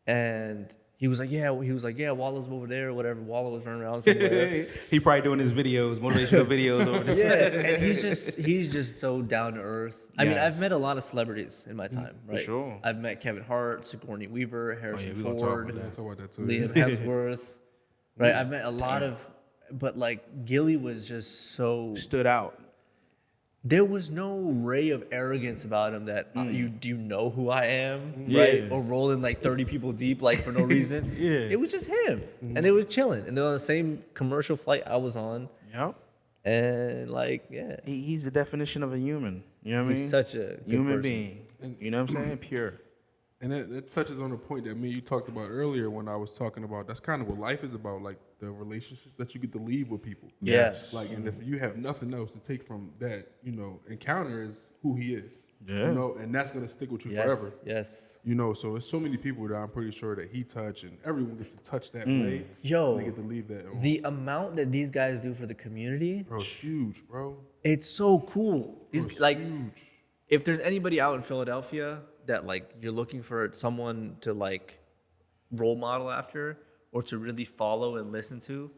Speaker 5: And he was like, yeah, Wallow's over there or whatever. Wallow was running around somewhere.
Speaker 3: He probably doing his videos, motivational videos over this.
Speaker 5: Yeah, and he's just so down to earth. I mean, I've met a lot of celebrities in my time, right?
Speaker 3: For sure.
Speaker 5: I've met Kevin Hart, Sigourney Weaver, Harrison
Speaker 3: we gonna
Speaker 5: Ford,
Speaker 6: We're gonna talk about that too.
Speaker 5: Liam Hemsworth, right? I've met a lot of, but Gillie was just so
Speaker 3: Stood out.
Speaker 5: there was no ray of arrogance about him that do you know who I am,
Speaker 3: Yeah.
Speaker 5: right? Or rolling like 30 people deep like for no reason.
Speaker 3: Yeah.
Speaker 5: It was just him, and they were chilling, and they're on the same commercial flight I was on,
Speaker 3: Yep.
Speaker 5: and like
Speaker 3: He's the definition of a human. You know what I mean?
Speaker 5: he's such a good
Speaker 3: human
Speaker 5: person.
Speaker 3: being. You know what I'm saying? Pure.
Speaker 6: And that touches on the point that me and you talked about earlier when I was talking about that's kind of what life is about, like the relationships that you get to leave with people.
Speaker 5: Yes.
Speaker 6: Like, and if you have nothing else to take from that, encounter is who he is.
Speaker 3: Yeah.
Speaker 6: And that's gonna stick with you
Speaker 5: Yes,
Speaker 6: forever.
Speaker 5: yes.
Speaker 6: So there's so many people that I'm pretty sure that he touched, and everyone gets to touch that way.
Speaker 5: Yo,
Speaker 6: and they get to leave that. On.
Speaker 5: The amount that these guys do for the community,
Speaker 6: Bro, it's huge, bro.
Speaker 5: it's so cool. These
Speaker 6: It's
Speaker 5: like,
Speaker 6: huge.
Speaker 5: if there's anybody out in Philadelphia that like you're looking for someone to like role model after or to really follow and listen to,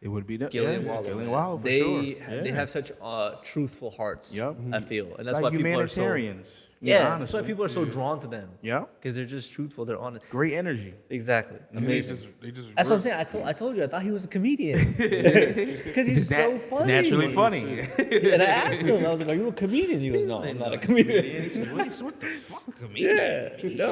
Speaker 3: It would be that.
Speaker 5: Gillie and
Speaker 3: yeah,
Speaker 5: Wallow.
Speaker 3: Gillie and
Speaker 5: man.
Speaker 3: Wallow for
Speaker 5: they
Speaker 3: sure.
Speaker 5: they
Speaker 3: Yeah.
Speaker 5: have such truthful hearts.
Speaker 3: Yep.
Speaker 5: I feel, and that's
Speaker 3: like
Speaker 5: why people are so
Speaker 3: humanitarians.
Speaker 5: yeah. That's why people are so drawn to them.
Speaker 3: Yep.
Speaker 5: because they're just truthful. They're honest.
Speaker 3: Great energy.
Speaker 5: Exactly.
Speaker 6: And
Speaker 5: Amazing.
Speaker 6: they just
Speaker 5: That's what I'm
Speaker 6: work.
Speaker 5: saying. I told you I thought he was a comedian because he's so funny.
Speaker 3: Naturally funny.
Speaker 5: And I asked him, I was like, "Are you a comedian?" He goes, "No, I'm not a comedian."
Speaker 3: What the fuck, comedian?
Speaker 5: Yeah, no.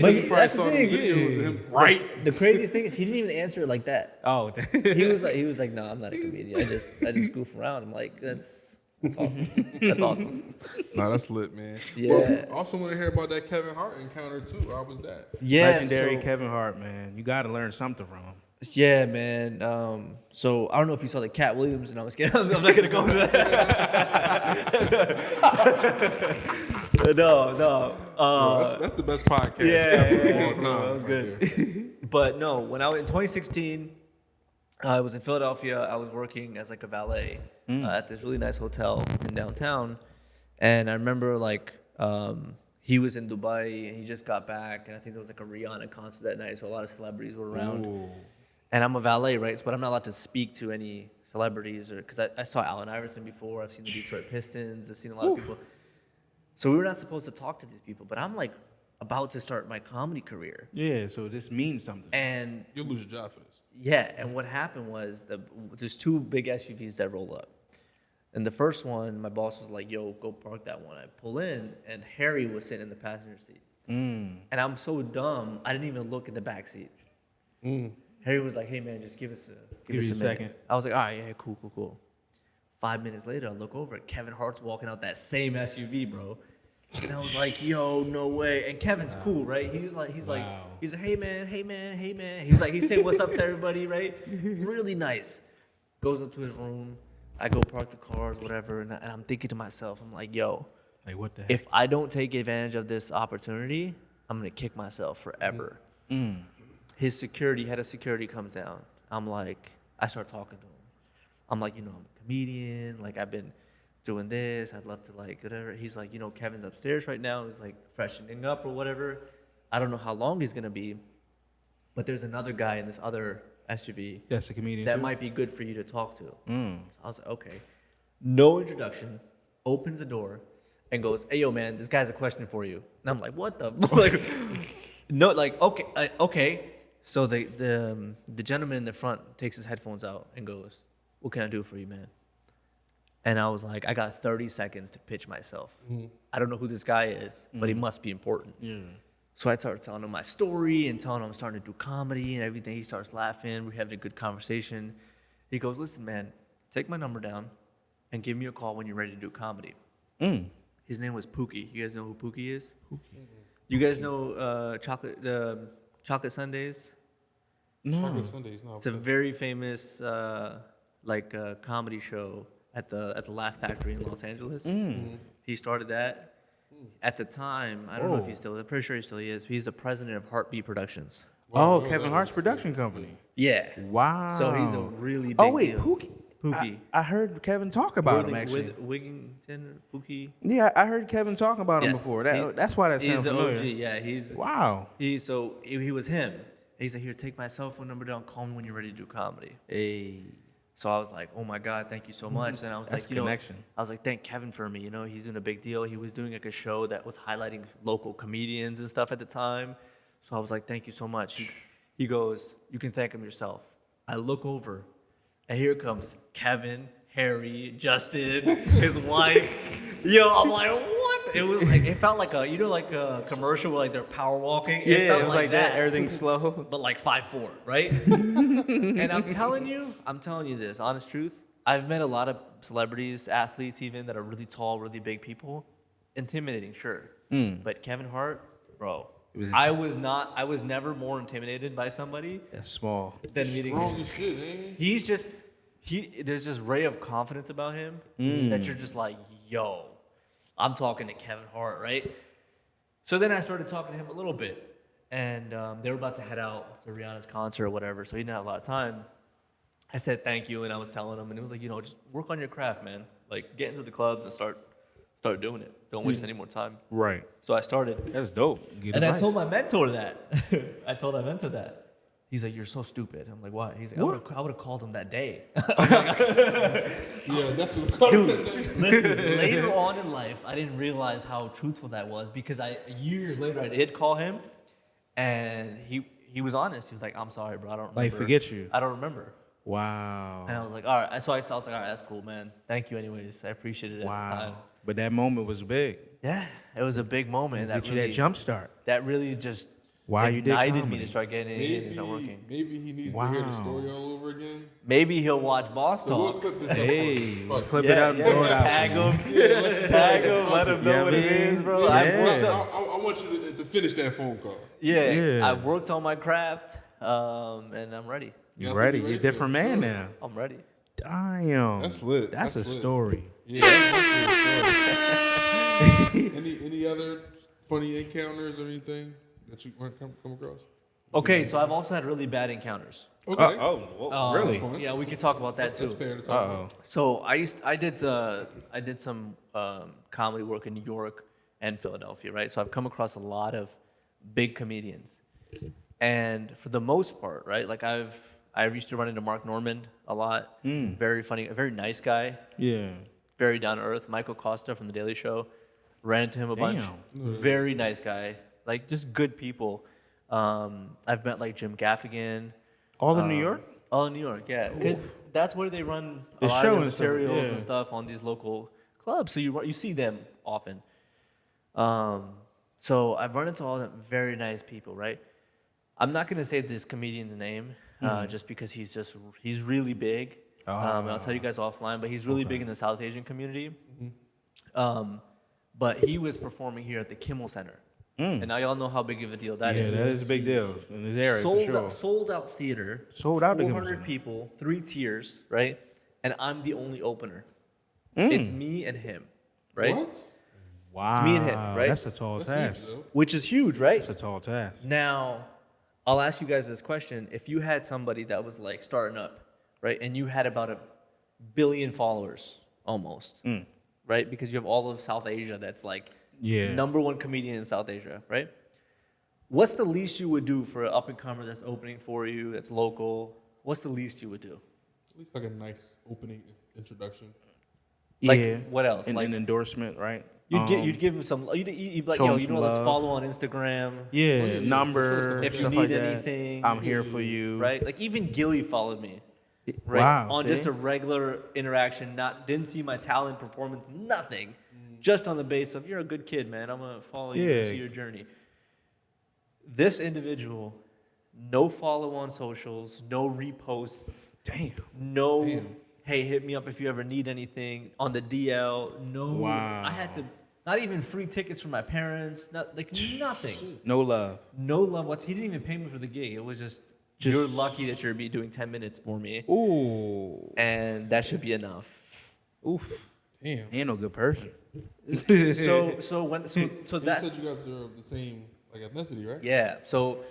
Speaker 5: But
Speaker 6: You probably
Speaker 5: that's the
Speaker 6: saw the
Speaker 5: thing.
Speaker 6: videos of him, right?
Speaker 5: The craziest thing is he didn't even answer it like that.
Speaker 3: Oh,
Speaker 5: He was like, "No, I'm not a comedian. I just goof around." I'm like, That's awesome. That's awesome.
Speaker 6: No, that's lit, man.
Speaker 5: Yeah.
Speaker 6: Well, also want to hear about that Kevin Hart encounter too. How was that?
Speaker 5: Yeah,
Speaker 3: legendary
Speaker 5: so-
Speaker 3: Kevin Hart, man. You got to learn something from him.
Speaker 5: Yeah, man. So I don't know if you saw the Cat Williams, and I'm scared. I'm not gonna go into that. No.
Speaker 6: That's the best podcast.
Speaker 5: Yeah,
Speaker 6: ever
Speaker 5: yeah,
Speaker 6: of all
Speaker 5: yeah,
Speaker 6: time
Speaker 5: that was
Speaker 6: right
Speaker 5: good.
Speaker 6: there.
Speaker 5: But no, when I was in 2016, I was in Philadelphia. I was working as like a valet at this really nice hotel in downtown, and I remember like he was in Dubai and he just got back, and I think there was like a Rihanna concert that night, so a lot of celebrities were around.
Speaker 3: Ooh.
Speaker 5: And I'm a valet, right? But I'm not allowed to speak to any celebrities, or because I saw Allen Iverson before. I've seen the Detroit Pistons. I've seen a lot of people. So we were not supposed to talk to these people. But I'm like about to start my comedy career,
Speaker 3: Yeah, so this means something.
Speaker 5: and
Speaker 6: You'll lose your job for this.
Speaker 5: yeah, and what happened was there's two big SUVs that roll up. And the first one, my boss was like, "Yo, go park that one." I pull in, and Harry was sitting in the passenger seat. And I'm so dumb, I didn't even look in the back seat. Harry was like, "Hey, man, just give us a
Speaker 3: you a
Speaker 5: minute."
Speaker 3: second.
Speaker 5: I was like, "All right, yeah, cool. 5 minutes later, I look over, Kevin Hart's walking out that same SUV, bro. And I was like, "Yo, no way." And Kevin's cool, right? He's like, "Hey man." He's saying what's up to everybody, right? Really nice. Goes up to his room. I go park the cars, whatever, and I'm thinking to myself, I'm like, "Yo,
Speaker 3: Like, what the heck?
Speaker 5: if I don't take advantage of this opportunity, I'm gonna kick myself forever." His head of security comes down. I'm like, I start talking to him. I'm like, I'm a comedian. Like, I've been doing this. I'd love to like whatever. He's like, Kevin's upstairs right now. He's like freshening up or whatever. I don't know how long he's gonna be, but there's another guy in this other SUV
Speaker 3: That's a comedian
Speaker 5: that
Speaker 3: too?
Speaker 5: might be good for you to talk to. So I was like, okay. No introduction. Opens the door and goes, "Hey, yo, man, this guy's a question for you." And I'm like, "What the?" Like, no, like, okay. So the gentleman in the front takes his headphones out and goes, "What can I do for you, man?" And I was like, I got 30 seconds to pitch myself. I don't know who this guy is, but he must be important.
Speaker 3: Yeah.
Speaker 5: So I started telling him my story and telling him I'm starting to do comedy and everything. He starts laughing. We're having a good conversation. He goes, "Listen, man, take my number down and give me a call when you're ready to do comedy." His name was Pookie. You guys know who Pookie is? You guys know Chocolate Sundays?
Speaker 6: Chocolate Sundays, no.
Speaker 5: It's a very famous comedy show at the Laugh Factory in Los Angeles. He started that. At the time, I don't know if he's still. I'm pretty sure he still is. He's the president of Heartbeat Productions.
Speaker 3: Oh, Kevin Hart's production company.
Speaker 5: Yeah.
Speaker 3: Wow.
Speaker 5: So he's a really big
Speaker 3: Oh, wait,
Speaker 5: deal.
Speaker 3: Pookie. I heard Kevin talk about him, actually.
Speaker 5: Wigington, Pookie.
Speaker 3: Yeah, I heard Kevin talk about him
Speaker 5: Yes.
Speaker 3: before. That's why that sounds
Speaker 5: He's the
Speaker 3: familiar.
Speaker 5: OG. Yeah, he's
Speaker 3: Wow.
Speaker 5: he was him. He's like, "Here, take my cell phone number down. Call me when you're ready to do comedy."
Speaker 3: Hey.
Speaker 5: So I was like, "Oh my God, thank you so much." And I was
Speaker 3: That's
Speaker 5: like,
Speaker 3: connection.
Speaker 5: I was like, "Thank Kevin for me. He's doing a big deal. He was doing like a show that was highlighting local comedians and stuff at the time." So I was like, "Thank you so much." He goes, "You can thank him yourself." I look over, and here comes Kevin, Harry, Justin, his wife. Yo, I'm like, what? It was like, it felt like a, like a commercial where like they're power walking. It felt
Speaker 3: it was like that. Everything's slow.
Speaker 5: but like 5'4", right? And I'm telling you this, honest truth. I've met a lot of celebrities, athletes even, that are really tall, really big people. Intimidating, sure. But Kevin Hart, bro, I was never more intimidated by somebody
Speaker 3: That's small.
Speaker 5: than meeting. He's just, there's this ray of confidence about him that you're just like, yo, I'm talking to Kevin Hart, right? So then I started talking to him a little bit, and they were about to head out to Rihanna's concert or whatever, so he didn't have a lot of time. I said thank you, and I was telling him, and it was like, just work on your craft, man. Like, get into the clubs and start doing it. Don't waste any more time.
Speaker 3: Right.
Speaker 5: So I started.
Speaker 3: That's dope. Good
Speaker 5: And
Speaker 3: advice.
Speaker 5: I told my mentor that. He's like, you're so stupid. I'm like, why? He's like, I would have called him that day.
Speaker 6: Yeah, definitely.
Speaker 5: Dude, listen, later on in life, I didn't realize how truthful that was because years later, I did call him, and he was honest. He was like, I'm sorry, bro. I don't remember.
Speaker 3: Like, forget you.
Speaker 5: I don't remember.
Speaker 3: Wow.
Speaker 5: And I was like, all right. So I was like, all right, that's cool, man. Thank you anyways. I appreciated it at the time.
Speaker 3: But that moment was big.
Speaker 5: Yeah, it was a big moment.
Speaker 3: Get you that jump start.
Speaker 5: That really just
Speaker 3: Why you did
Speaker 5: ignited me
Speaker 3: comedy.
Speaker 5: to start getting in and start working.
Speaker 6: Maybe he needs to hear the story all over again.
Speaker 5: Maybe he'll watch Boss
Speaker 6: So we'll
Speaker 5: Talk.
Speaker 6: clip this up.
Speaker 3: Hey,
Speaker 6: Fuck it.
Speaker 3: clip it out and throw it out.
Speaker 5: Tag him.
Speaker 6: Tag
Speaker 5: Let him know what it is, bro.
Speaker 3: Yeah.
Speaker 5: I've worked
Speaker 6: I want you to finish that phone call.
Speaker 3: Yeah.
Speaker 5: I've worked on my craft, and I'm ready.
Speaker 3: You ready? You're a different man now.
Speaker 5: I'm ready.
Speaker 3: Damn.
Speaker 6: That's lit.
Speaker 3: That's a
Speaker 6: That's lit.
Speaker 3: story.
Speaker 6: Yeah. Any other funny encounters or anything that you want to come across?
Speaker 5: Okay, so I've also had really bad encounters.
Speaker 6: Okay.
Speaker 3: Really?
Speaker 5: Yeah, we could talk about that too.
Speaker 6: That's fair to talk about.
Speaker 5: So I did some comedy work in New York and Philadelphia, right? So I've come across a lot of big comedians, and for the most part, right, like I used to run into Mark Normand a lot. Very funny, a very nice guy.
Speaker 3: Yeah.
Speaker 5: Very down to earth. Michael Costa from The Daily Show, ran into him a bunch. Very nice guy, like just good people. I've met like Jim Gaffigan.
Speaker 3: All in New York?
Speaker 5: All in New York, yeah, because that's where they run a
Speaker 3: The
Speaker 5: lot
Speaker 3: show
Speaker 5: of the
Speaker 3: and stuff,
Speaker 5: materials
Speaker 3: yeah.
Speaker 5: and stuff on these local clubs. So you see them often. So I've run into all them very nice people, right? I'm not gonna say this comedian's name just because he's really big. And I'll tell you guys offline, but he's really big in the South Asian community. But he was performing here at the Kimmel Center. And now y'all know how big of a deal that is.
Speaker 3: Yeah, that is a big deal in this area for sure.
Speaker 5: Sold out theater.
Speaker 3: Sold out to Kimmel
Speaker 5: 400
Speaker 3: Center.
Speaker 5: people, 3 tiers, right? And I'm the only opener. It's me and him, right?
Speaker 6: What?
Speaker 3: Wow.
Speaker 5: It's me and him, right?
Speaker 3: That's a tall task.
Speaker 6: huge, though.
Speaker 5: Which is huge, right?
Speaker 3: That's a tall task.
Speaker 5: Now, I'll ask you guys this question. If you had somebody that was like starting up, right, and you had about 1 billion followers almost, right? Because you have all of South Asia that's like #1 comedian in South Asia, right? What's the least you would do for an up-and-comer that's opening for you, that's local? What's the least you would do?
Speaker 6: At least like a nice opening introduction.
Speaker 5: Like,
Speaker 3: yeah.
Speaker 5: what else?
Speaker 3: And
Speaker 5: Like-
Speaker 3: an endorsement, right?
Speaker 5: You'd give him some, you'd be like,
Speaker 3: show
Speaker 5: yo,
Speaker 3: him
Speaker 5: you know
Speaker 3: some
Speaker 5: what, let's
Speaker 3: love.
Speaker 5: follow on Instagram.
Speaker 3: Yeah, number,
Speaker 5: If you
Speaker 3: stuff
Speaker 5: need
Speaker 3: like that.
Speaker 5: anything,
Speaker 3: I'm here for you.
Speaker 5: Right? Like even Gillie followed me. Right?
Speaker 3: Wow,
Speaker 5: On
Speaker 3: see?
Speaker 5: just a regular interaction, didn't see my talent, performance, nothing. Just on the base of, you're a good kid, man. I'm going to follow you and see your journey. This individual, no follow on socials, no reposts.
Speaker 3: Damn.
Speaker 5: No, hey, hit me up if you ever need anything on the DL. No,
Speaker 3: Wow.
Speaker 5: I had to, not even free tickets for my parents, nothing.
Speaker 3: No love.
Speaker 5: No love. He didn't even pay me for the gig. It was just you're lucky that you're doing 10 minutes for me.
Speaker 3: Ooh.
Speaker 5: And that should be enough.
Speaker 3: Oof.
Speaker 6: Damn.
Speaker 3: He ain't no good person.
Speaker 5: So
Speaker 6: You
Speaker 5: that's,
Speaker 6: said you guys are of the same like ethnicity, right?
Speaker 5: yeah. So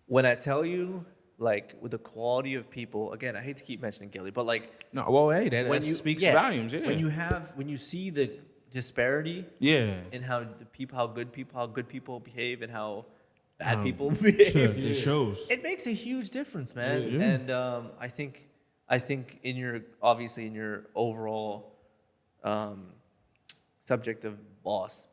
Speaker 5: when I tell you, like, with the quality of people, again, I hate to keep mentioning Gillie, but like,
Speaker 3: No, well, hey, that speaks volumes, yeah.
Speaker 5: When you see the disparity
Speaker 3: yeah.
Speaker 5: in how good people behave and how bad people behave,
Speaker 3: It shows.
Speaker 5: it makes a huge difference, man. Yeah. And I think in your overall subject of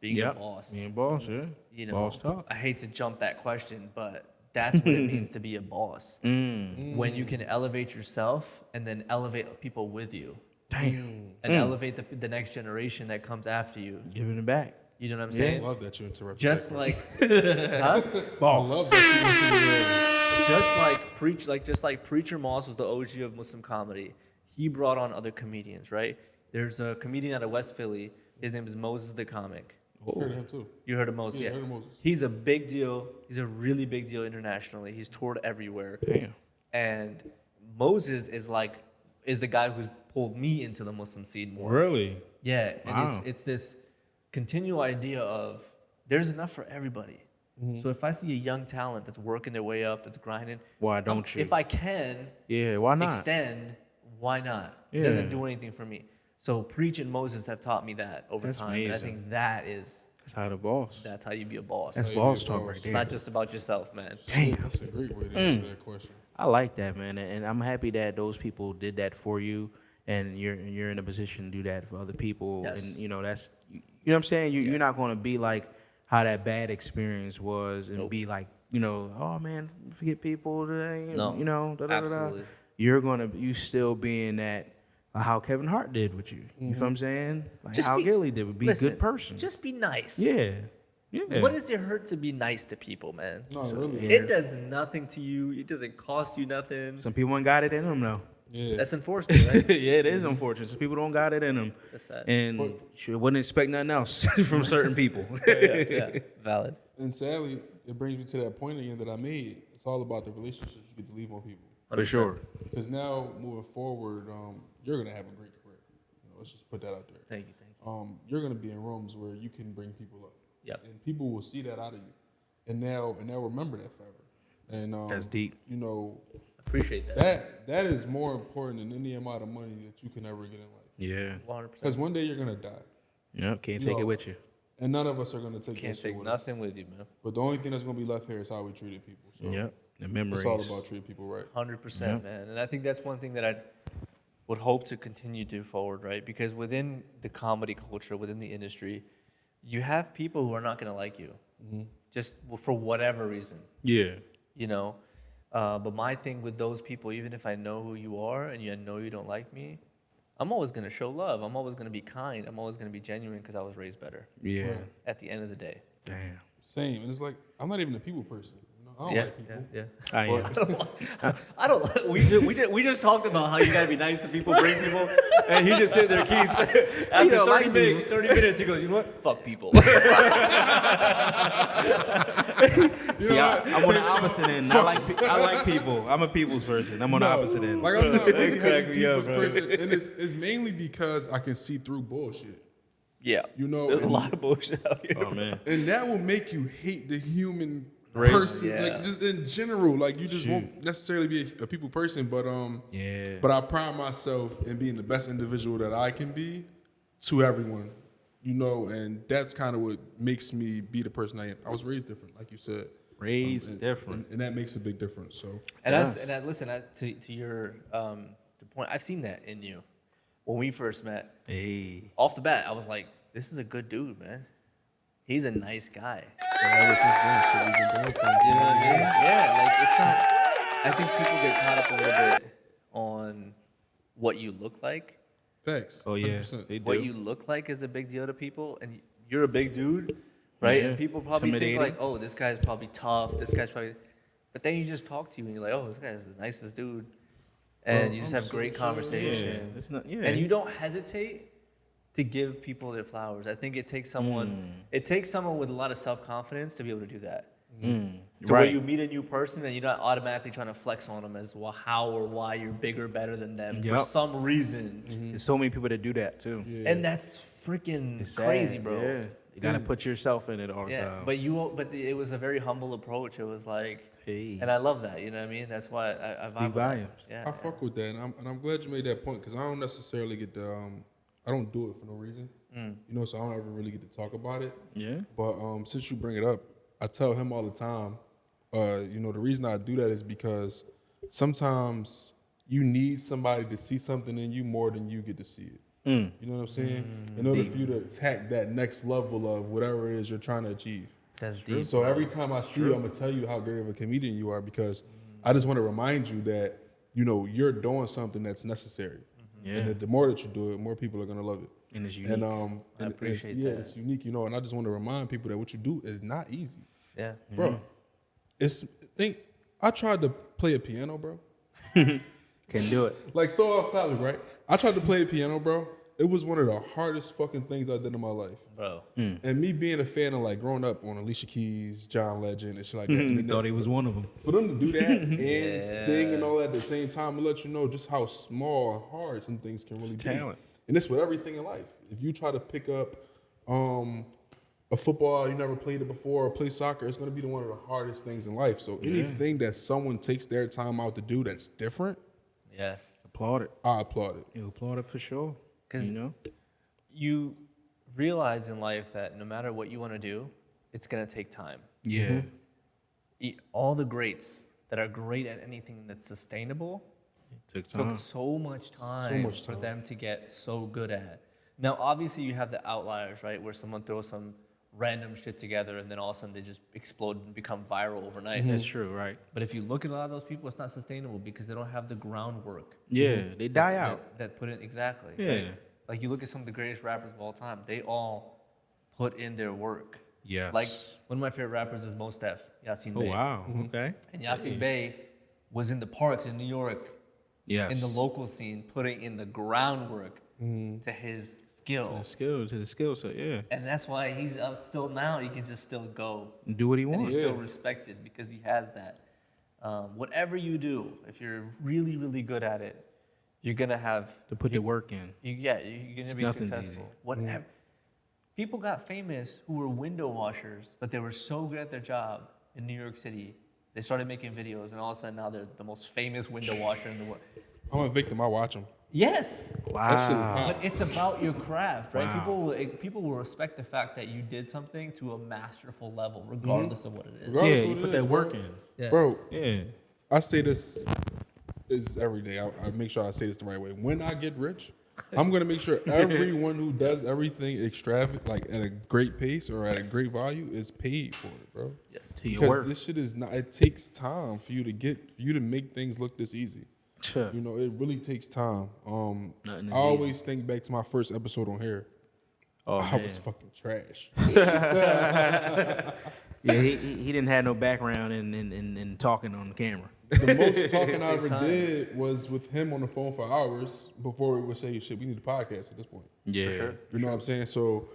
Speaker 5: being a boss,
Speaker 3: Being a boss, yeah.
Speaker 5: you know,
Speaker 3: Boss talk.
Speaker 5: I hate to jump that question, but that's what it means to be a boss. When you can elevate yourself and then elevate people with you.
Speaker 3: Damn.
Speaker 5: and elevate the next generation that comes after you.
Speaker 3: Giving it back.
Speaker 5: You know what I'm
Speaker 6: I
Speaker 5: saying?
Speaker 6: love that you interrupted.
Speaker 5: Just
Speaker 6: that,
Speaker 5: like,
Speaker 6: I love that
Speaker 5: just like Preacher Moss was the OG of Muslim comedy. He brought on other comedians, right? There's a comedian out of West Philly. His name is Moses the Comic.
Speaker 6: you heard of him too.
Speaker 5: You heard of Moses?
Speaker 6: Yeah,
Speaker 5: Yeah.
Speaker 6: I heard of Moses.
Speaker 5: He's a big deal. He's a really big deal internationally. He's toured everywhere.
Speaker 3: Damn.
Speaker 5: And Moses is the guy who's pulled me into the Muslim scene more.
Speaker 3: Really?
Speaker 5: Yeah, and
Speaker 3: Wow.
Speaker 5: it's this continual idea of there's enough for everybody. So if I see a young talent that's working their way up, that's grinding,
Speaker 3: Why don't you?
Speaker 5: If I can
Speaker 3: Yeah, why not?
Speaker 5: extend, why not? It
Speaker 3: Yeah.
Speaker 5: doesn't do anything for me. So Preach and Moses have taught me that over
Speaker 3: That's
Speaker 5: time, and I
Speaker 3: amazing.
Speaker 5: think
Speaker 3: That's how the boss.
Speaker 5: that's how you be a boss.
Speaker 3: That's
Speaker 6: you
Speaker 3: boss
Speaker 6: be a
Speaker 3: talk
Speaker 6: boss.
Speaker 3: right
Speaker 5: It's
Speaker 3: there.
Speaker 5: not just about yourself, man.
Speaker 3: Damn.
Speaker 6: That's a great way to answer that question.
Speaker 3: I like that, man, and I'm happy that those people did that for you, and you're in a position to do that for other people.
Speaker 5: Yes.
Speaker 3: And that's you know what I'm saying. You're not going to be like how that bad experience was, and be like oh man, forget people today.
Speaker 5: No, absolutely.
Speaker 3: You still being that how Kevin Hart did with you. You feel what I'm saying? Like how Gillie did would be a good person.
Speaker 5: Just be nice.
Speaker 3: Yeah. Yeah.
Speaker 5: What does it hurt to be nice to people, man?
Speaker 6: No, really.
Speaker 5: It does nothing to you. It doesn't cost you nothing.
Speaker 3: Some people ain't got it in them though.
Speaker 6: Yeah.
Speaker 5: That's unfortunate, right?
Speaker 3: Yeah, it is unfortunate. Some people don't got it in them.
Speaker 5: That's sad.
Speaker 3: And you wouldn't expect nothing else from certain people.
Speaker 5: yeah, valid.
Speaker 6: And sadly, it brings me to that point again that I made. It's all about the relationships you get to leave on people.
Speaker 3: For sure.
Speaker 6: Because now, moving forward, you're going to have a great career. Let's just put that out there.
Speaker 5: Thank you.
Speaker 6: You're going to be in rooms where you can bring people up.
Speaker 5: Yep.
Speaker 6: And people will see that out of you. And they'll remember that forever. And
Speaker 3: That's deep.
Speaker 5: Appreciate that.
Speaker 6: That is more important than any amount of money that you can ever get in life.
Speaker 3: Yeah.
Speaker 5: 100%.
Speaker 6: Because one day you're going to die.
Speaker 3: Yep. Can't take it with you.
Speaker 6: And none of us are going to take
Speaker 5: Can't
Speaker 6: that shit
Speaker 5: take
Speaker 6: with
Speaker 5: nothing
Speaker 6: us.
Speaker 5: with you, man.
Speaker 6: But the only thing that's going to be left here is how we treated people. So
Speaker 3: Yep. The memories.
Speaker 6: it's all about treating people right.
Speaker 5: 100%, man. And I think that's one thing that I would hope to continue to do forward, right? Because within the comedy culture, within the industry, you have people who are not going to like you, just for whatever reason,
Speaker 3: Yeah.
Speaker 5: But my thing with those people, even if I know who you are and you know you don't like me, I'm always going to show love. I'm always going to be kind. I'm always going to be genuine because I was raised better.
Speaker 3: Yeah.
Speaker 5: At the end of the day.
Speaker 3: Damn.
Speaker 6: Same. And it's like, I'm not even a people person. I don't like people.
Speaker 5: Yeah.
Speaker 3: I am.
Speaker 5: I don't. We just talked about how you gotta be nice to people, bring people, and he just sitting there, Keith. After
Speaker 3: don't
Speaker 5: 30
Speaker 3: like
Speaker 5: minutes, 30 minutes, he goes, you know what? Fuck people.
Speaker 3: See, I'm on the opposite end. I like people. I'm a people's person. I'm on the opposite end.
Speaker 6: Like, I'm not really
Speaker 5: Crack
Speaker 6: a
Speaker 5: me up,
Speaker 6: people's
Speaker 5: bro.
Speaker 6: person. And it's mainly because I can see through bullshit.
Speaker 5: Yeah.
Speaker 6: There's
Speaker 5: a lot of bullshit out here.
Speaker 3: Oh man.
Speaker 6: And that will make you hate the human
Speaker 3: Race.
Speaker 6: person,
Speaker 5: Yeah.
Speaker 6: like just in general. Like you just won't necessarily be a people person, but
Speaker 3: Yeah.
Speaker 6: But I pride myself in being the best individual that I can be to everyone, and that's kind of what makes me be the person I am. I was raised different, like you said.
Speaker 3: Raised different.
Speaker 6: and that makes a big difference. So
Speaker 5: Listen to your the point. I've seen that in you. When we first met,
Speaker 3: Hey.
Speaker 5: off the bat, I was like, "This is a good dude, man. He's a nice guy."
Speaker 6: ever since then, shit, we've been doing things.
Speaker 5: You know what I mean? Yeah, like it's not. I think people get caught up a little bit on what you look like.
Speaker 6: Facts.
Speaker 3: Oh yeah.
Speaker 6: 100%.
Speaker 3: They do.
Speaker 5: What you look like is a big deal to people, and you're a big dude, right?
Speaker 3: Yeah.
Speaker 5: And people probably think
Speaker 3: Intimidating.
Speaker 5: like, "Oh, this guy's probably tough. This guy's probably," but then you just talk to you, and you're like, "Oh, this guy's the nicest dude," and you just
Speaker 6: I'm
Speaker 5: have great
Speaker 6: so chill.
Speaker 5: conversation.
Speaker 3: Yeah. It's not. Yeah.
Speaker 5: And you don't hesitate to give people their flowers. I think it takes someone. It takes someone with a lot of self-confidence to be able to do that. To where
Speaker 3: Right.
Speaker 5: you meet a new person and you're not automatically trying to flex on them as well, how or why you're bigger, better than them for
Speaker 3: Yep.
Speaker 5: some reason.
Speaker 3: There's so many people that do that too.
Speaker 5: And that's freaking
Speaker 3: It's sad.
Speaker 5: crazy, bro.
Speaker 3: Yeah. You gotta put yourself in it all the
Speaker 5: Yeah,
Speaker 3: time.
Speaker 5: but it was a very humble approach. It was like,
Speaker 3: Hey.
Speaker 5: and I love that. You know what I mean? That's why I vibe with that.
Speaker 3: volumes.
Speaker 5: Yeah,
Speaker 6: I fuck with that, and I'm glad you made that point because I don't necessarily get the I don't do it for no reason, so I don't ever really get to talk about it.
Speaker 3: Yeah.
Speaker 6: But since you bring it up, I tell him all the time, the reason I do that is because sometimes you need somebody to see something in you more than you get to see it. You know what I'm saying? In order for you to attack that next level of whatever it is you're trying to achieve.
Speaker 5: that's deep.
Speaker 6: So every time I see you, I'm gonna tell you how great of a comedian you are because I just want to remind you that you're doing something that's necessary.
Speaker 3: Yeah.
Speaker 6: And the more that you do it, more people are gonna love it.
Speaker 3: And it's unique.
Speaker 6: And
Speaker 5: I appreciate
Speaker 6: yeah,
Speaker 5: that.
Speaker 6: it's unique, you know. And I just want to remind people that what you do is not easy,
Speaker 5: Yeah.
Speaker 6: bro. I tried to play a piano, bro.
Speaker 3: Can do it.
Speaker 6: Like, so off topic, right? I tried to play the piano, bro. It was one of the hardest fucking things I did in my life.
Speaker 5: Bro.
Speaker 6: And me being a fan of, like, growing up on Alicia Keys, John Legend, and shit like that. And then
Speaker 3: Thought he was one of them.
Speaker 6: for them to do that and sing and all that at the same time, it let you know just how small and hard some things can really be.
Speaker 3: Talent.
Speaker 6: And it's with everything in life. If you try to pick up a football, you never played it before, or play soccer, it's going to be one of the hardest things in life. So anything that someone takes their time out to do that's different,
Speaker 5: Yes.
Speaker 3: Applaud it.
Speaker 6: I applaud it.
Speaker 3: You applaud it for sure.
Speaker 5: 'Cause-
Speaker 3: you know?
Speaker 5: You realize in life that no matter what you want to do, it's going to take time.
Speaker 3: Yeah.
Speaker 5: All the greats that are great at anything that's sustainable
Speaker 3: Took time.
Speaker 5: took so much time for them to get so good at. Now, obviously, you have the outliers, right, where someone throws some random shit together and then all of a sudden they just explode and become viral overnight.
Speaker 3: That's true, right?
Speaker 5: But if you look at a lot of those people, it's not sustainable because they don't have the groundwork
Speaker 3: Yeah, they die out.
Speaker 5: that put in exactly.
Speaker 3: Yeah.
Speaker 5: Right? Like you look at some of the greatest rappers of all time, they all put in their work.
Speaker 3: Yes.
Speaker 5: Like one of my favorite rappers is Mos Def, Yasin
Speaker 3: Oh,
Speaker 5: Bey.
Speaker 3: wow. Okay.
Speaker 5: And Yasin Bey was in the parks in New York,
Speaker 3: Yes.
Speaker 5: in the local scene, putting in the groundwork to his skill.
Speaker 3: His skill set, yeah.
Speaker 5: And that's why he's up still now. He can just still go.
Speaker 3: Do what he
Speaker 5: And
Speaker 3: wants.
Speaker 5: he's still respected because he has that. Whatever you do, if you're really, really good at it, you're going to have...
Speaker 3: To put the work in.
Speaker 5: you're going to be
Speaker 3: Nothing's
Speaker 5: successful.
Speaker 3: easy.
Speaker 5: Whatever. People got famous who were window washers, but they were so good at their job in New York City. They started making videos, and all of a sudden now they're the most famous window washer in the world.
Speaker 6: I'm a victim. I watch them.
Speaker 5: Yes,
Speaker 6: That shit is hot.
Speaker 5: but it's about your craft, right?
Speaker 3: Wow.
Speaker 5: People will respect the fact that you did something to a masterful level, regardless of what it is.
Speaker 6: Regardless
Speaker 3: Yeah,
Speaker 6: of
Speaker 3: you
Speaker 6: what
Speaker 3: put
Speaker 6: it
Speaker 3: that
Speaker 6: is,
Speaker 3: work
Speaker 6: bro.
Speaker 3: in.
Speaker 5: Yeah.
Speaker 6: Bro,
Speaker 3: Yeah.
Speaker 6: I say this is every day. I make sure I say this the right way. When I get rich, I'm gonna make sure everyone who does everything extravagant, like at a great pace or at a great value, is paid for it, bro.
Speaker 5: Yes.
Speaker 3: To your
Speaker 6: Because
Speaker 3: work.
Speaker 6: this shit is not. It takes time for you to make things look this easy.
Speaker 3: Sure.
Speaker 6: You know, it really takes time.
Speaker 3: Nothing is
Speaker 6: I always think back to my first episode on Hair.
Speaker 3: Oh,
Speaker 6: I
Speaker 3: man.
Speaker 6: was fucking trash.
Speaker 3: Yeah, he didn't have no background in talking on the camera.
Speaker 6: The most talking I ever did was with him on the phone for hours before we would say, shit, we need a podcast at this point.
Speaker 3: Yeah.
Speaker 5: sure.
Speaker 6: You know what I'm saying? So,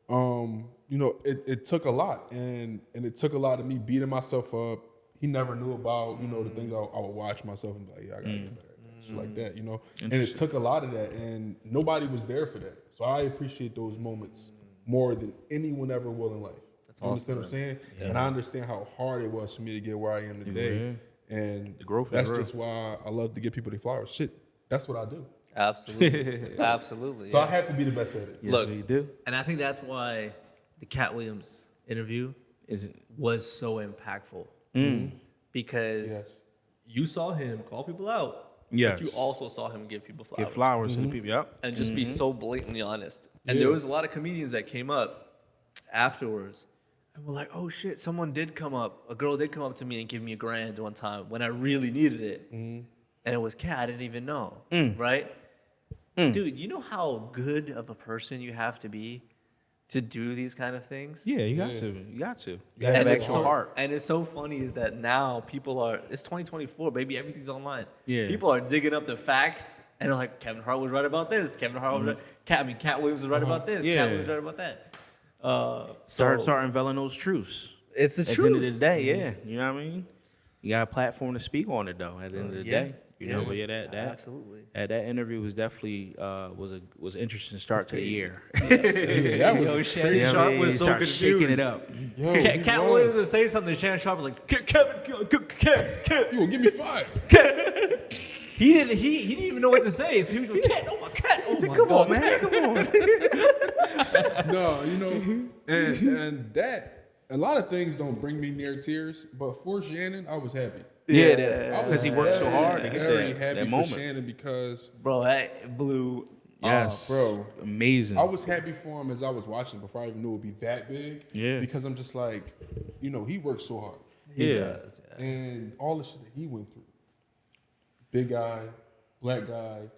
Speaker 6: you know, it took a lot, and it took a lot of me beating myself up. He never knew about, you know, the things I would watch myself and be like, yeah, I gotta get better at that. Shit like that, you know? And it took a lot of that, and nobody was there for that. So I appreciate those moments more than anyone ever will in life. You understand what I'm saying? Yeah. And I understand how hard it was for me to get where I am today. And
Speaker 3: The growth is
Speaker 6: that's
Speaker 3: real.
Speaker 6: just why I love to give people their flowers. Shit, that's what I do.
Speaker 5: Absolutely. Absolutely.
Speaker 6: So
Speaker 5: yeah.
Speaker 6: I have to be the best at it.
Speaker 3: Yes,
Speaker 5: Look,
Speaker 3: you do.
Speaker 5: And I think that's why the Cat Williams interview
Speaker 3: Is it?
Speaker 5: was so impactful. Because
Speaker 6: Yes.
Speaker 5: you saw him call people out.
Speaker 3: Yes.
Speaker 5: But you also saw him give people flowers.
Speaker 3: Give flowers to the people. Yep.
Speaker 5: And just be so blatantly honest. And there was a lot of comedians that came up afterwards and were like, oh shit, a girl did come up to me and give me $1,000 one time when I really needed it. And it was Cat, I didn't even know. Right? Dude, you know how good of a person you have to be to do these kind of things?
Speaker 3: Yeah, you got to. You got to. You got to
Speaker 5: And
Speaker 3: have
Speaker 5: it's
Speaker 3: extra heart.
Speaker 5: And it's so funny is that now it's 2024, baby. Everything's online.
Speaker 3: Yeah.
Speaker 5: People are digging up the facts and they're like, Kevin Hart was right about this. Kevin Hart was right. Cat Williams was right about this.
Speaker 3: Yeah.
Speaker 5: Cat Williams was right about that.
Speaker 3: Start
Speaker 5: So
Speaker 3: unveiling those truths.
Speaker 5: it's the
Speaker 3: At the
Speaker 5: truth.
Speaker 3: end of the day, yeah. You know what I mean? You got a platform to speak on it, though, at the end of the day. You know, but yeah, that
Speaker 5: Absolutely.
Speaker 3: that interview was definitely was an interesting start to the year.
Speaker 6: That was
Speaker 5: Yo, Shannon
Speaker 3: You know what I
Speaker 5: Sharp
Speaker 3: mean?
Speaker 5: was
Speaker 3: You
Speaker 5: so
Speaker 3: start
Speaker 5: confused.
Speaker 3: shaking it up.
Speaker 6: Yo,
Speaker 5: Cat
Speaker 6: he
Speaker 5: Williams
Speaker 6: was.
Speaker 5: was saying something. Shannon Sharp was like, Kevin.
Speaker 6: You gonna give me 5?
Speaker 5: He didn't even know what to say. So he was like, Cat, oh my cat. Oh my
Speaker 3: Come
Speaker 5: God.
Speaker 3: on, man. Come on.
Speaker 6: No, you know, and that a lot of things don't bring me near tears, but for Shannon, I was happy.
Speaker 3: Yeah, because he worked so hard to get
Speaker 6: Very
Speaker 3: that
Speaker 6: happy for
Speaker 3: moment.
Speaker 6: Shannon because,
Speaker 5: Bro, that blew.
Speaker 3: Yes,
Speaker 6: bro,
Speaker 3: amazing.
Speaker 6: I was happy for him as I was watching before I even knew it would be that big.
Speaker 3: Yeah.
Speaker 6: Because I'm just like, you know, he worked so hard.
Speaker 3: yeah.
Speaker 6: And all the shit that he went through. Big guy, black guy,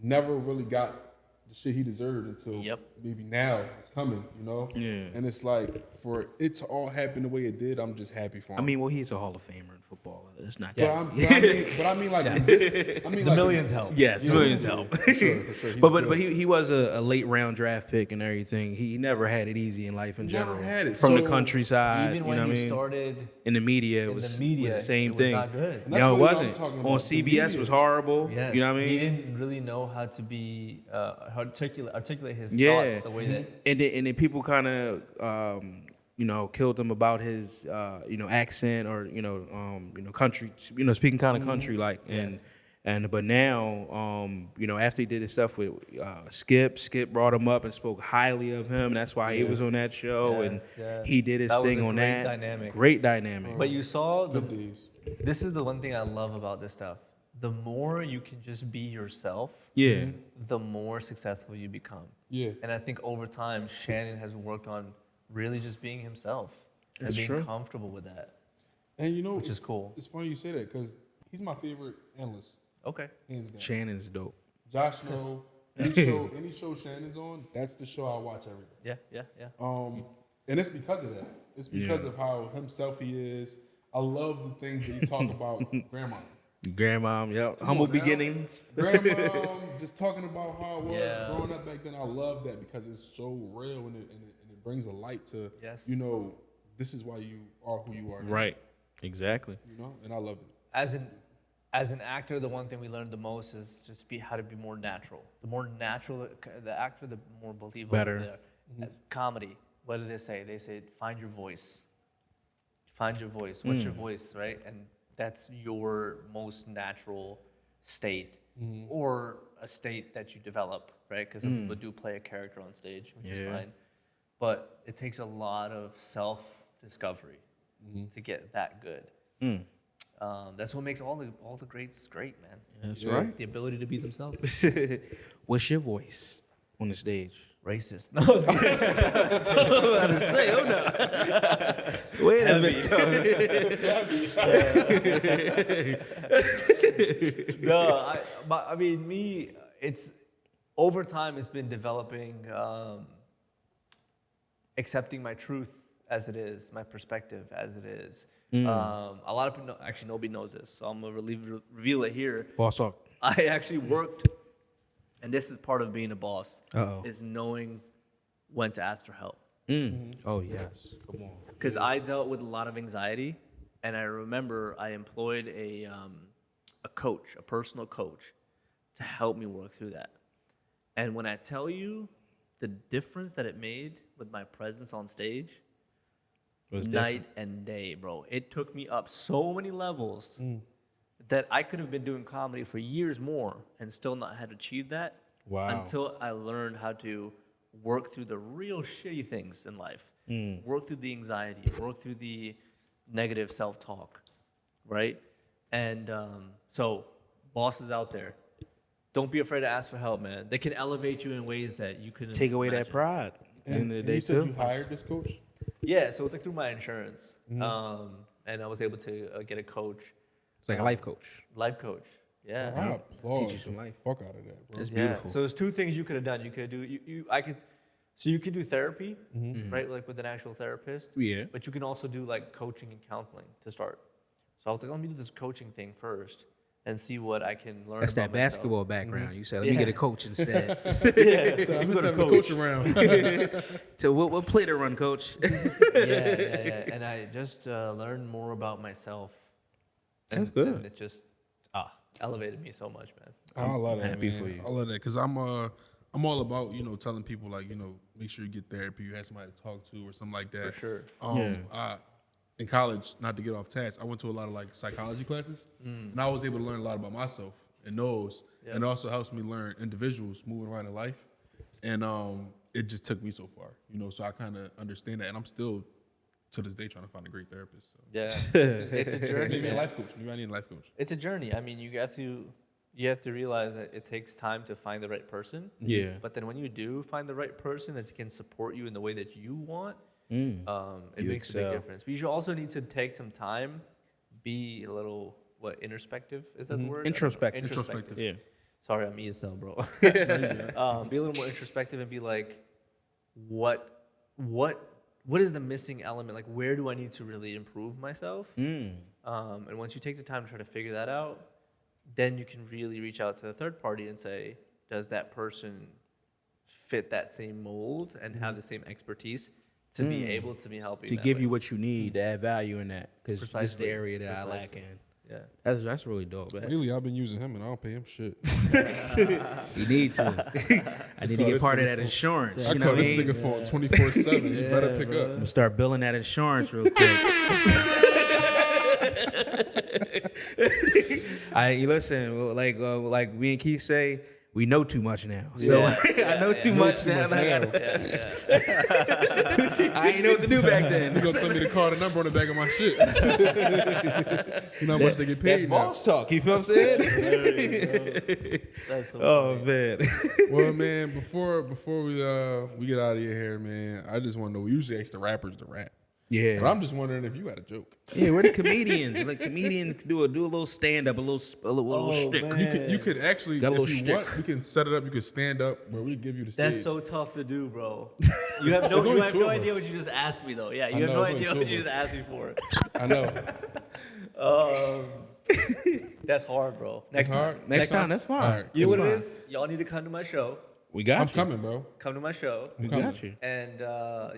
Speaker 6: never really got the shit he deserved until maybe now it's coming, you know?
Speaker 3: Yeah.
Speaker 6: And it's like, for it to all happen the way it did, I'm just happy for him.
Speaker 3: I mean, well, he's a Hall of Famer in football. It's not.
Speaker 6: But I mean, like,
Speaker 5: The millions help.
Speaker 3: Yes, millions help.
Speaker 6: For sure. He's
Speaker 3: But
Speaker 6: good.
Speaker 3: he was a late round draft pick and everything. He never had it easy in life in general.
Speaker 6: Never had it.
Speaker 3: From the
Speaker 6: So,
Speaker 3: countryside,
Speaker 5: Even
Speaker 3: you
Speaker 5: when
Speaker 3: know what
Speaker 5: he
Speaker 3: I mean?
Speaker 5: started
Speaker 3: In the media, it
Speaker 5: in
Speaker 3: was
Speaker 5: the media,
Speaker 3: the same
Speaker 5: it was
Speaker 3: thing.
Speaker 5: not good.
Speaker 6: And that's
Speaker 3: No, it
Speaker 6: really what I'm
Speaker 3: wasn't.
Speaker 6: talking
Speaker 3: On
Speaker 6: about. The
Speaker 3: CBS
Speaker 6: media.
Speaker 3: was horrible.
Speaker 5: Yes,
Speaker 3: You know what I mean?
Speaker 5: he didn't really know how to be articulate his
Speaker 3: Yeah.
Speaker 5: thoughts the way that.
Speaker 3: And then people kind of killed him about his accent or country, speaking kind of country like. And but now after he did his stuff with Skip brought him up and spoke highly of him. That's why he was on that show.
Speaker 5: Yes,
Speaker 3: And
Speaker 5: yes.
Speaker 3: he did his
Speaker 5: That was
Speaker 3: thing
Speaker 5: a
Speaker 3: on
Speaker 5: great
Speaker 3: that.
Speaker 5: dynamic.
Speaker 3: Great dynamic.
Speaker 5: But you saw
Speaker 6: Good days.
Speaker 5: this is the one thing I love about this stuff. The more you can just be yourself,
Speaker 3: Yeah.
Speaker 5: the more successful you become.
Speaker 6: Yeah.
Speaker 5: And I think over time, Shannon has worked on really just being himself and
Speaker 3: That's
Speaker 5: being
Speaker 3: true.
Speaker 5: comfortable with that.
Speaker 6: And
Speaker 5: Which is cool.
Speaker 6: It's funny you say that because he's my favorite analyst,
Speaker 5: Okay.
Speaker 6: hands down.
Speaker 3: Shannon's dope.
Speaker 6: Josh Snow, any show Shannon's on, that's the show I watch every day.
Speaker 5: Yeah.
Speaker 6: And it's because of that. It's because of how himself he is. I love the things that he talk about grandma.
Speaker 3: Grandma, yep.
Speaker 6: Come
Speaker 3: Humble
Speaker 6: on now.
Speaker 3: beginnings.
Speaker 6: Grandma, just talking about how it was
Speaker 5: Yeah.
Speaker 6: growing up back then. I love that because it's so real and it brings a light to,
Speaker 5: Yes.
Speaker 6: this is why you are who you are now.
Speaker 3: Right. Exactly.
Speaker 6: And I love it.
Speaker 5: As an actor, the one thing we learned the most is just how to be more natural. The more natural the actor, the more believable
Speaker 3: Better.
Speaker 5: they are. As comedy, what do they say? They say, find your voice. Find your voice. What's your voice, right? And that's your most natural state or a state that you develop, right? Because some people do play a character on stage, which is fine. But it takes a lot of self-discovery to get that good. That's what makes all the greats great, man.
Speaker 3: That's right.
Speaker 5: The ability to be themselves.
Speaker 3: What's your voice on the stage?
Speaker 5: Racist. No, I was kidding.
Speaker 3: Wait a minute.
Speaker 5: No, I mean, it's over time. It's been developing, accepting my truth as it is, my perspective as it is. A lot of people actually nobody knows this, so I'm gonna reveal it here.
Speaker 3: Boss talk.
Speaker 5: I actually worked, and this is part of being a boss, is knowing when to ask for help.
Speaker 3: Oh yes. Come on.
Speaker 5: Because I dealt with a lot of anxiety, and I remember I employed a coach, a personal coach, to help me work through that. And when I tell you the difference that it made with my presence on stage, night and day, bro. It took me up so many levels that I could have been doing comedy for years more and still not had achieved that.
Speaker 3: Wow.
Speaker 5: Until I learned how to work through the real shitty things in life, work through the anxiety, work through the negative self-talk, right? And so, bosses out there, don't be afraid to ask for help, man. They can elevate you in ways that you couldn't
Speaker 3: Take away
Speaker 5: imagine.
Speaker 3: that pride. At the end of the day,
Speaker 6: you said
Speaker 3: too.
Speaker 6: you hired this coach?
Speaker 5: Yeah, so it's like through my insurance, and I was able to get a coach,
Speaker 3: It's like a life coach.
Speaker 5: life coach. Yeah.
Speaker 6: I applaud
Speaker 3: Teach you some life.
Speaker 6: the fuck out of that, bro.
Speaker 3: It's
Speaker 5: Yeah.
Speaker 3: beautiful.
Speaker 5: So there's two things you could have done. You could do you could do therapy, right? Like with an actual therapist.
Speaker 3: Yeah.
Speaker 5: But you can also do like coaching and counseling to start. So I was like, let me do this coaching thing first and see what I can learn.
Speaker 3: That's that
Speaker 5: about myself.
Speaker 3: basketball background. You said, let me get a coach instead.
Speaker 6: So I'm just having a coach around.
Speaker 3: So what play to run, coach?
Speaker 5: Yeah. And I just learned more about myself.
Speaker 3: That's good.
Speaker 5: And it just elevated me so much, man.
Speaker 6: I love that,
Speaker 3: happy
Speaker 6: man.
Speaker 3: for you.
Speaker 6: I love that because I'm all about telling people like make sure you get therapy, you have somebody to talk to or something like that.
Speaker 5: For sure.
Speaker 6: In college, not to get off task, I went to a lot of like psychology classes, and I was able to learn a lot about myself in those, and it also helps me learn individuals moving around in life, and it just took me so far, so I kind of understand that, and I'm still to this day trying to find a great therapist. So.
Speaker 5: Yeah. It's a journey.
Speaker 6: Maybe a
Speaker 5: man.
Speaker 6: life coach. Maybe I need a life coach.
Speaker 5: It's a journey. I mean, you have to realize that it takes time to find the right person.
Speaker 3: Yeah.
Speaker 5: But then when you do find the right person that can support you in the way that you want, it
Speaker 3: You
Speaker 5: makes a big
Speaker 3: excel.
Speaker 5: difference. But you also need to take some time, be a little introspective. Is that the word?
Speaker 3: Introspective.
Speaker 5: Introspective.
Speaker 3: Yeah.
Speaker 5: Sorry, I'm ESL, bro. Be a little more introspective and be like, what is the missing element? Like, where do I need to really improve myself? And once you take the time to try to figure that out, then you can really reach out to the third party and say, does that person fit that same mold and have the same expertise to be able to be helping
Speaker 3: To give you what you need, to add value in that, because this is the area that I lack in.
Speaker 5: Yeah.
Speaker 3: That's really dope, man.
Speaker 6: Really, I've been using him and I don't pay him shit.
Speaker 3: You need to. I need to get part of that insurance.
Speaker 6: I
Speaker 3: You know
Speaker 6: call
Speaker 3: what I
Speaker 6: this
Speaker 3: mean?
Speaker 6: nigga phone 24/7. You better pick
Speaker 3: I'm
Speaker 6: up.
Speaker 3: gonna start billing that insurance real quick. Listen, like me and Keith say, we know too much now. So I know too much now. I ain't know what to do back then.
Speaker 6: You gonna tell me to call the number on the back of my shit? You know how much they get paid
Speaker 3: That's
Speaker 6: now.
Speaker 3: boss talk. You feel what I'm saying?
Speaker 5: That's so
Speaker 3: Oh
Speaker 5: funny.
Speaker 3: man.
Speaker 6: Well, man, before we get out of here, man, I just want to know. We usually ask the rappers to rap,
Speaker 3: Yeah.
Speaker 6: but I'm just wondering if you got a joke.
Speaker 3: Yeah, we're the comedians. Like comedians do a little stand up, a little shtick.
Speaker 6: You could actually,
Speaker 3: Got a little
Speaker 6: if you
Speaker 3: shtick.
Speaker 6: want, we can set it up. You could stand up where we give you the stage.
Speaker 5: That's so tough to do, bro. You have no,
Speaker 6: There's only
Speaker 5: you have
Speaker 6: two
Speaker 5: no
Speaker 6: of
Speaker 5: idea
Speaker 6: us.
Speaker 5: what you just asked me, though. Yeah,
Speaker 6: I
Speaker 5: you have
Speaker 6: know,
Speaker 5: no
Speaker 6: it's only
Speaker 5: idea
Speaker 6: two
Speaker 5: what
Speaker 6: of
Speaker 5: you just
Speaker 6: us.
Speaker 5: asked me for.
Speaker 6: I know.
Speaker 5: That's hard, bro. Next time.
Speaker 3: Next time, that's fine.
Speaker 6: All right.
Speaker 5: You know what
Speaker 3: That's
Speaker 5: it is? Y'all need to come to my show.
Speaker 3: We got
Speaker 6: I'm
Speaker 3: you.
Speaker 6: coming, bro.
Speaker 5: Come to my show.
Speaker 3: We got you.
Speaker 5: And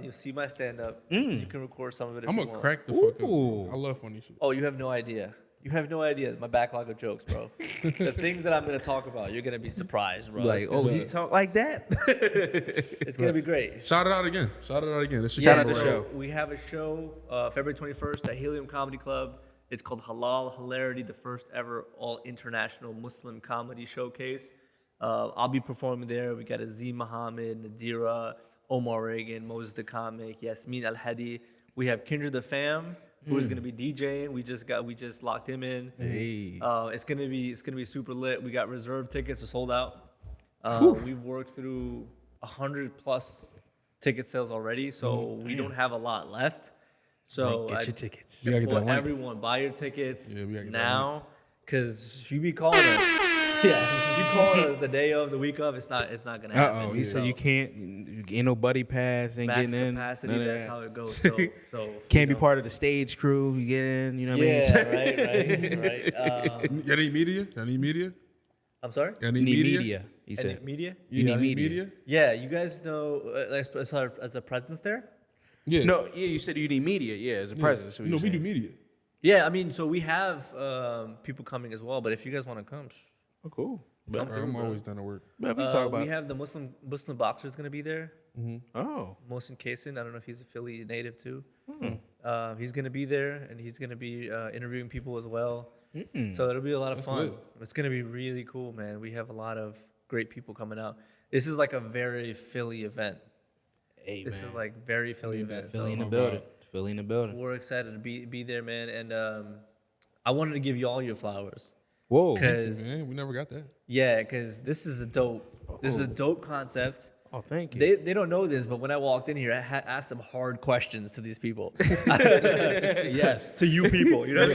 Speaker 5: you'll see my stand-up. You can record some of it if
Speaker 6: I'm
Speaker 5: you
Speaker 6: gonna
Speaker 5: want.
Speaker 6: crack the fuck
Speaker 3: Ooh.
Speaker 6: up. I love funny shit.
Speaker 5: Oh, you have no idea. You have no idea. My backlog of jokes, bro. The things that I'm going to talk about, you're going to be surprised, bro.
Speaker 3: Like,
Speaker 5: It's
Speaker 3: oh,
Speaker 5: gonna
Speaker 3: he
Speaker 5: be-
Speaker 3: talk like that?
Speaker 5: it's going to be great.
Speaker 6: Shout it out again. Shout it out again. This shit
Speaker 3: Shout out
Speaker 6: goes
Speaker 3: the
Speaker 6: right.
Speaker 3: show.
Speaker 5: We have a show February 21st at Helium Comedy Club. It's called Halal Hilarity, the first ever all international Muslim comedy showcase. I'll be performing there. We got Azim Muhammad, Nadira, Omar Reagan, Moses the Comic, Yasmin Al Hadi. We have Kindred the Fam, who is going to be DJing. We just locked him in.
Speaker 3: Hey.
Speaker 5: It's gonna be super lit. We got reserved tickets are sold out. We've worked through 100+ ticket sales already, so we don't have a lot left. So
Speaker 3: Get your tickets.
Speaker 6: We gotta get that link.
Speaker 5: everyone buy your tickets
Speaker 6: Yeah, we gotta get that
Speaker 5: now, because if you be calling us, if you calling us the day of, the week of, it's not gonna happen.
Speaker 3: He said you can't, ain't no buddy pass, ain't
Speaker 5: max
Speaker 3: getting in.
Speaker 5: capacity.
Speaker 3: none of
Speaker 5: That's
Speaker 3: that.
Speaker 5: how it goes. So
Speaker 3: Can't be part of the stage crew. You get in, you know what I mean?
Speaker 5: Yeah, right.
Speaker 6: Y'all need media? Y'all need media?
Speaker 5: I'm sorry.
Speaker 6: Y'all
Speaker 3: You
Speaker 6: need
Speaker 3: need
Speaker 6: media?
Speaker 3: media. He
Speaker 5: Any
Speaker 3: said.
Speaker 5: media?
Speaker 3: You
Speaker 6: Y'all
Speaker 3: need media.
Speaker 5: Yeah, you guys know as a presence there.
Speaker 6: Yeah.
Speaker 3: No, yeah, you said you need media. Yeah, as a president. So
Speaker 6: You know, we do media.
Speaker 5: Yeah, I mean, so we have people coming as well. But if you guys want to come,
Speaker 3: Oh, cool.
Speaker 5: come through,
Speaker 6: I'm
Speaker 5: bro.
Speaker 6: always down to work.
Speaker 3: But we talk about.
Speaker 5: We have the Muslim boxer's gonna be there.
Speaker 3: Oh,
Speaker 5: Mohsin Kaysen, I don't know if he's a Philly native too. He's gonna be there, and he's gonna be interviewing people as well. So it'll be a lot of fun.
Speaker 6: lit.
Speaker 5: It's gonna be really cool, man. We have a lot of great people coming out. This is like a very Philly event.
Speaker 3: hey,
Speaker 5: This
Speaker 3: man.
Speaker 5: is like very Philly event.
Speaker 3: Philly in
Speaker 5: So
Speaker 3: the building. Philly in the building.
Speaker 5: we're excited to be there, man. And I wanted to give you all your flowers.
Speaker 3: Whoa.
Speaker 5: Because
Speaker 6: Man, we never got that.
Speaker 5: this is a dope concept.
Speaker 3: Oh, thank you.
Speaker 5: They don't know this, but when I walked in here, I asked some hard questions to these people.
Speaker 3: Yes.
Speaker 5: To you people, you know.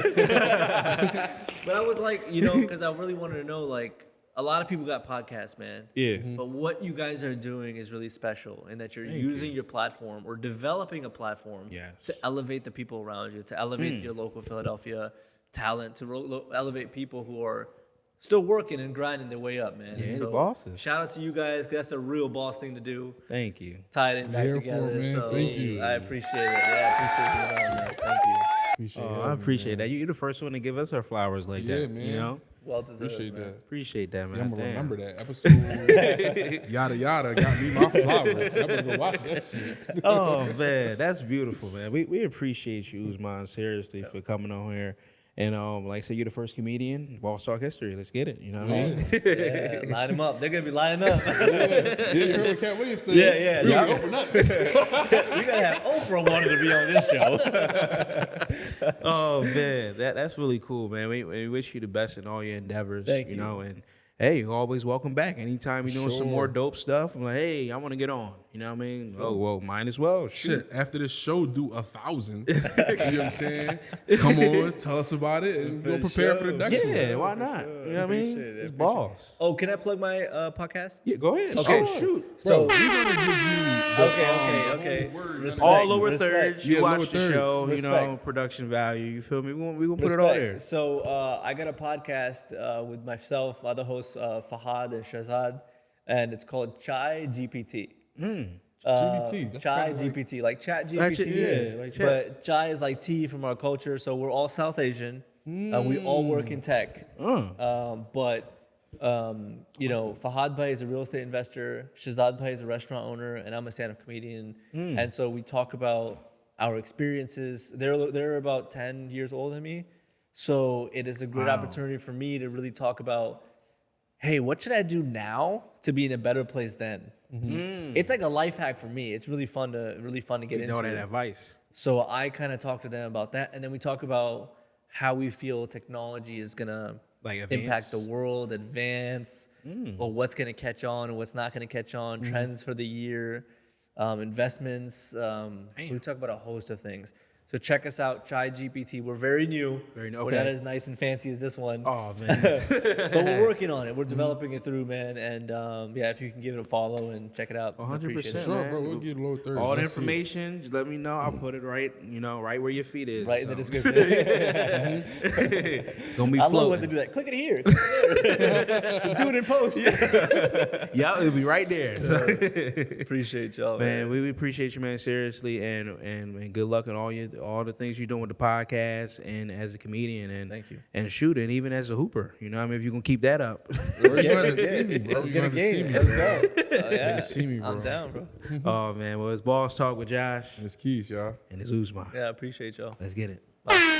Speaker 5: But I was like, because I really wanted to know, like, a lot of people got podcasts, man.
Speaker 3: Yeah.
Speaker 5: But what you guys are doing is really special, in that you're using your platform or developing a platform
Speaker 3: Yes.
Speaker 5: to elevate the people around you, to elevate your local Philadelphia talent, to elevate people who are still working and grinding their way up, man.
Speaker 3: Yeah,
Speaker 5: so
Speaker 3: the bosses.
Speaker 5: shout out to you guys, 'cause that's a real boss thing to do.
Speaker 3: Thank you.
Speaker 5: Tie it back
Speaker 6: here for
Speaker 5: together.
Speaker 6: it, man.
Speaker 5: So
Speaker 6: Thank you.
Speaker 5: I appreciate it. Yeah, I appreciate you being on, man. Thank you.
Speaker 6: Appreciate
Speaker 3: Oh,
Speaker 6: it.
Speaker 3: I appreciate that. You're the first one to give us our flowers like
Speaker 6: Yeah,
Speaker 3: that.
Speaker 6: man.
Speaker 3: You know?
Speaker 5: Well deserved,
Speaker 6: Appreciate
Speaker 5: man.
Speaker 6: that.
Speaker 3: Appreciate that, man.
Speaker 6: I'm gonna
Speaker 3: Damn.
Speaker 6: remember that episode. Yada yada got me my flowers. I'm gonna go watch that shit.
Speaker 3: Oh man, that's beautiful, man. We appreciate you, Usman, seriously, for coming on here. And like I said, you're the first comedian, Boss Talk history. Let's get it. You know what I mean?
Speaker 5: Yeah, line them up. They're gonna be lining up.
Speaker 6: Yeah, you heard what Cat Williams said.
Speaker 5: Yeah.
Speaker 6: Really open up.
Speaker 5: You gotta have Oprah wanted to be on this show.
Speaker 3: Oh man, that's really cool, man. We wish you the best in all your endeavors.
Speaker 5: Thank
Speaker 3: you
Speaker 5: you.
Speaker 3: know, and hey, you're always welcome back. Anytime you're doing some more dope stuff, I'm like, hey, I want to get on. You know what I mean? Oh, well, might as well. Shoot.
Speaker 6: Shit, after this show, do 1,000. You know what I'm saying? Come on, tell us about it, and go prepare for the next one.
Speaker 3: Yeah, why not? You know what I mean? It's balls.
Speaker 5: Oh, can I plug my podcast?
Speaker 3: Yeah, go ahead.
Speaker 5: Okay.
Speaker 3: Oh, shoot.
Speaker 5: So
Speaker 6: We're gonna give you
Speaker 5: okay.
Speaker 6: words.
Speaker 3: All lower
Speaker 5: Respect.
Speaker 3: thirds.
Speaker 6: Yeah,
Speaker 3: You watch
Speaker 6: lower
Speaker 3: the
Speaker 6: thirds.
Speaker 3: show, you know,
Speaker 5: Respect.
Speaker 3: production value. You feel me? We're going to put it all there.
Speaker 5: So I got a podcast with myself, other hosts, Fahad and Shahzad, and it's called Chai GPT.
Speaker 6: GBT. That's
Speaker 5: Chai
Speaker 6: kinda like-
Speaker 5: GPT, like Chat GPT.
Speaker 3: Like chat.
Speaker 5: But Chai is like tea from our culture, so we're all South Asian. We all work in tech. You know, Fahad Bhai is a real estate investor, Shahzad Bhai is a restaurant owner, and I'm a stand-up comedian. And so we talk about our experiences. They're about 10 years older than me. So it is a good opportunity for me to really talk about, hey, what should I do now to be in a better place then? It's like a life hack for me. It's really fun to get
Speaker 3: You
Speaker 5: into.
Speaker 3: know that advice.
Speaker 5: So I kind of talk to them about that, and then we talk about how we feel technology is gonna
Speaker 3: Like
Speaker 5: impact
Speaker 3: advance.
Speaker 5: the world, advance, or what's gonna catch on and what's not gonna catch on, trends for the year, investments. We talk about a host of things. So check us out, Chai GPT. We're very new. We're not
Speaker 3: okay.
Speaker 5: as nice and fancy as this one.
Speaker 3: Oh, man.
Speaker 5: But we're working on it. We're developing it through, man. And yeah, if you can give it a follow and check it out, I appreciate
Speaker 3: 100%.
Speaker 5: it.
Speaker 6: Sure,
Speaker 3: man.
Speaker 6: bro. We'll get lower thirds.
Speaker 3: All the
Speaker 6: Let's see.
Speaker 3: information, just let me know. I'll put it right, right where your feet is.
Speaker 5: Right in the
Speaker 3: So.
Speaker 5: description.
Speaker 3: Gonna be
Speaker 5: I love when
Speaker 3: floating.
Speaker 5: they do that. Click it here. Click it there. Do it in post.
Speaker 3: Yeah, it'll be right there. So.
Speaker 5: Appreciate y'all,
Speaker 3: Man, we appreciate you, man, seriously, and good luck in all the things you're doing with the podcast and as a comedian, and
Speaker 5: Thank you.
Speaker 3: and shooting, even as a hooper. You know, what I mean, if you gonna keep that up.
Speaker 6: Bro, you gotta see me, bro. You gotta see me.
Speaker 5: Let's go. Oh, yeah.
Speaker 6: See me, bro.
Speaker 5: I'm down, bro.
Speaker 3: Oh man, well, it's Boss Talk with Josh
Speaker 6: It's Keys, y'all.
Speaker 3: and it's Usman.
Speaker 5: Yeah, I appreciate y'all.
Speaker 3: Let's get it.
Speaker 5: Bye.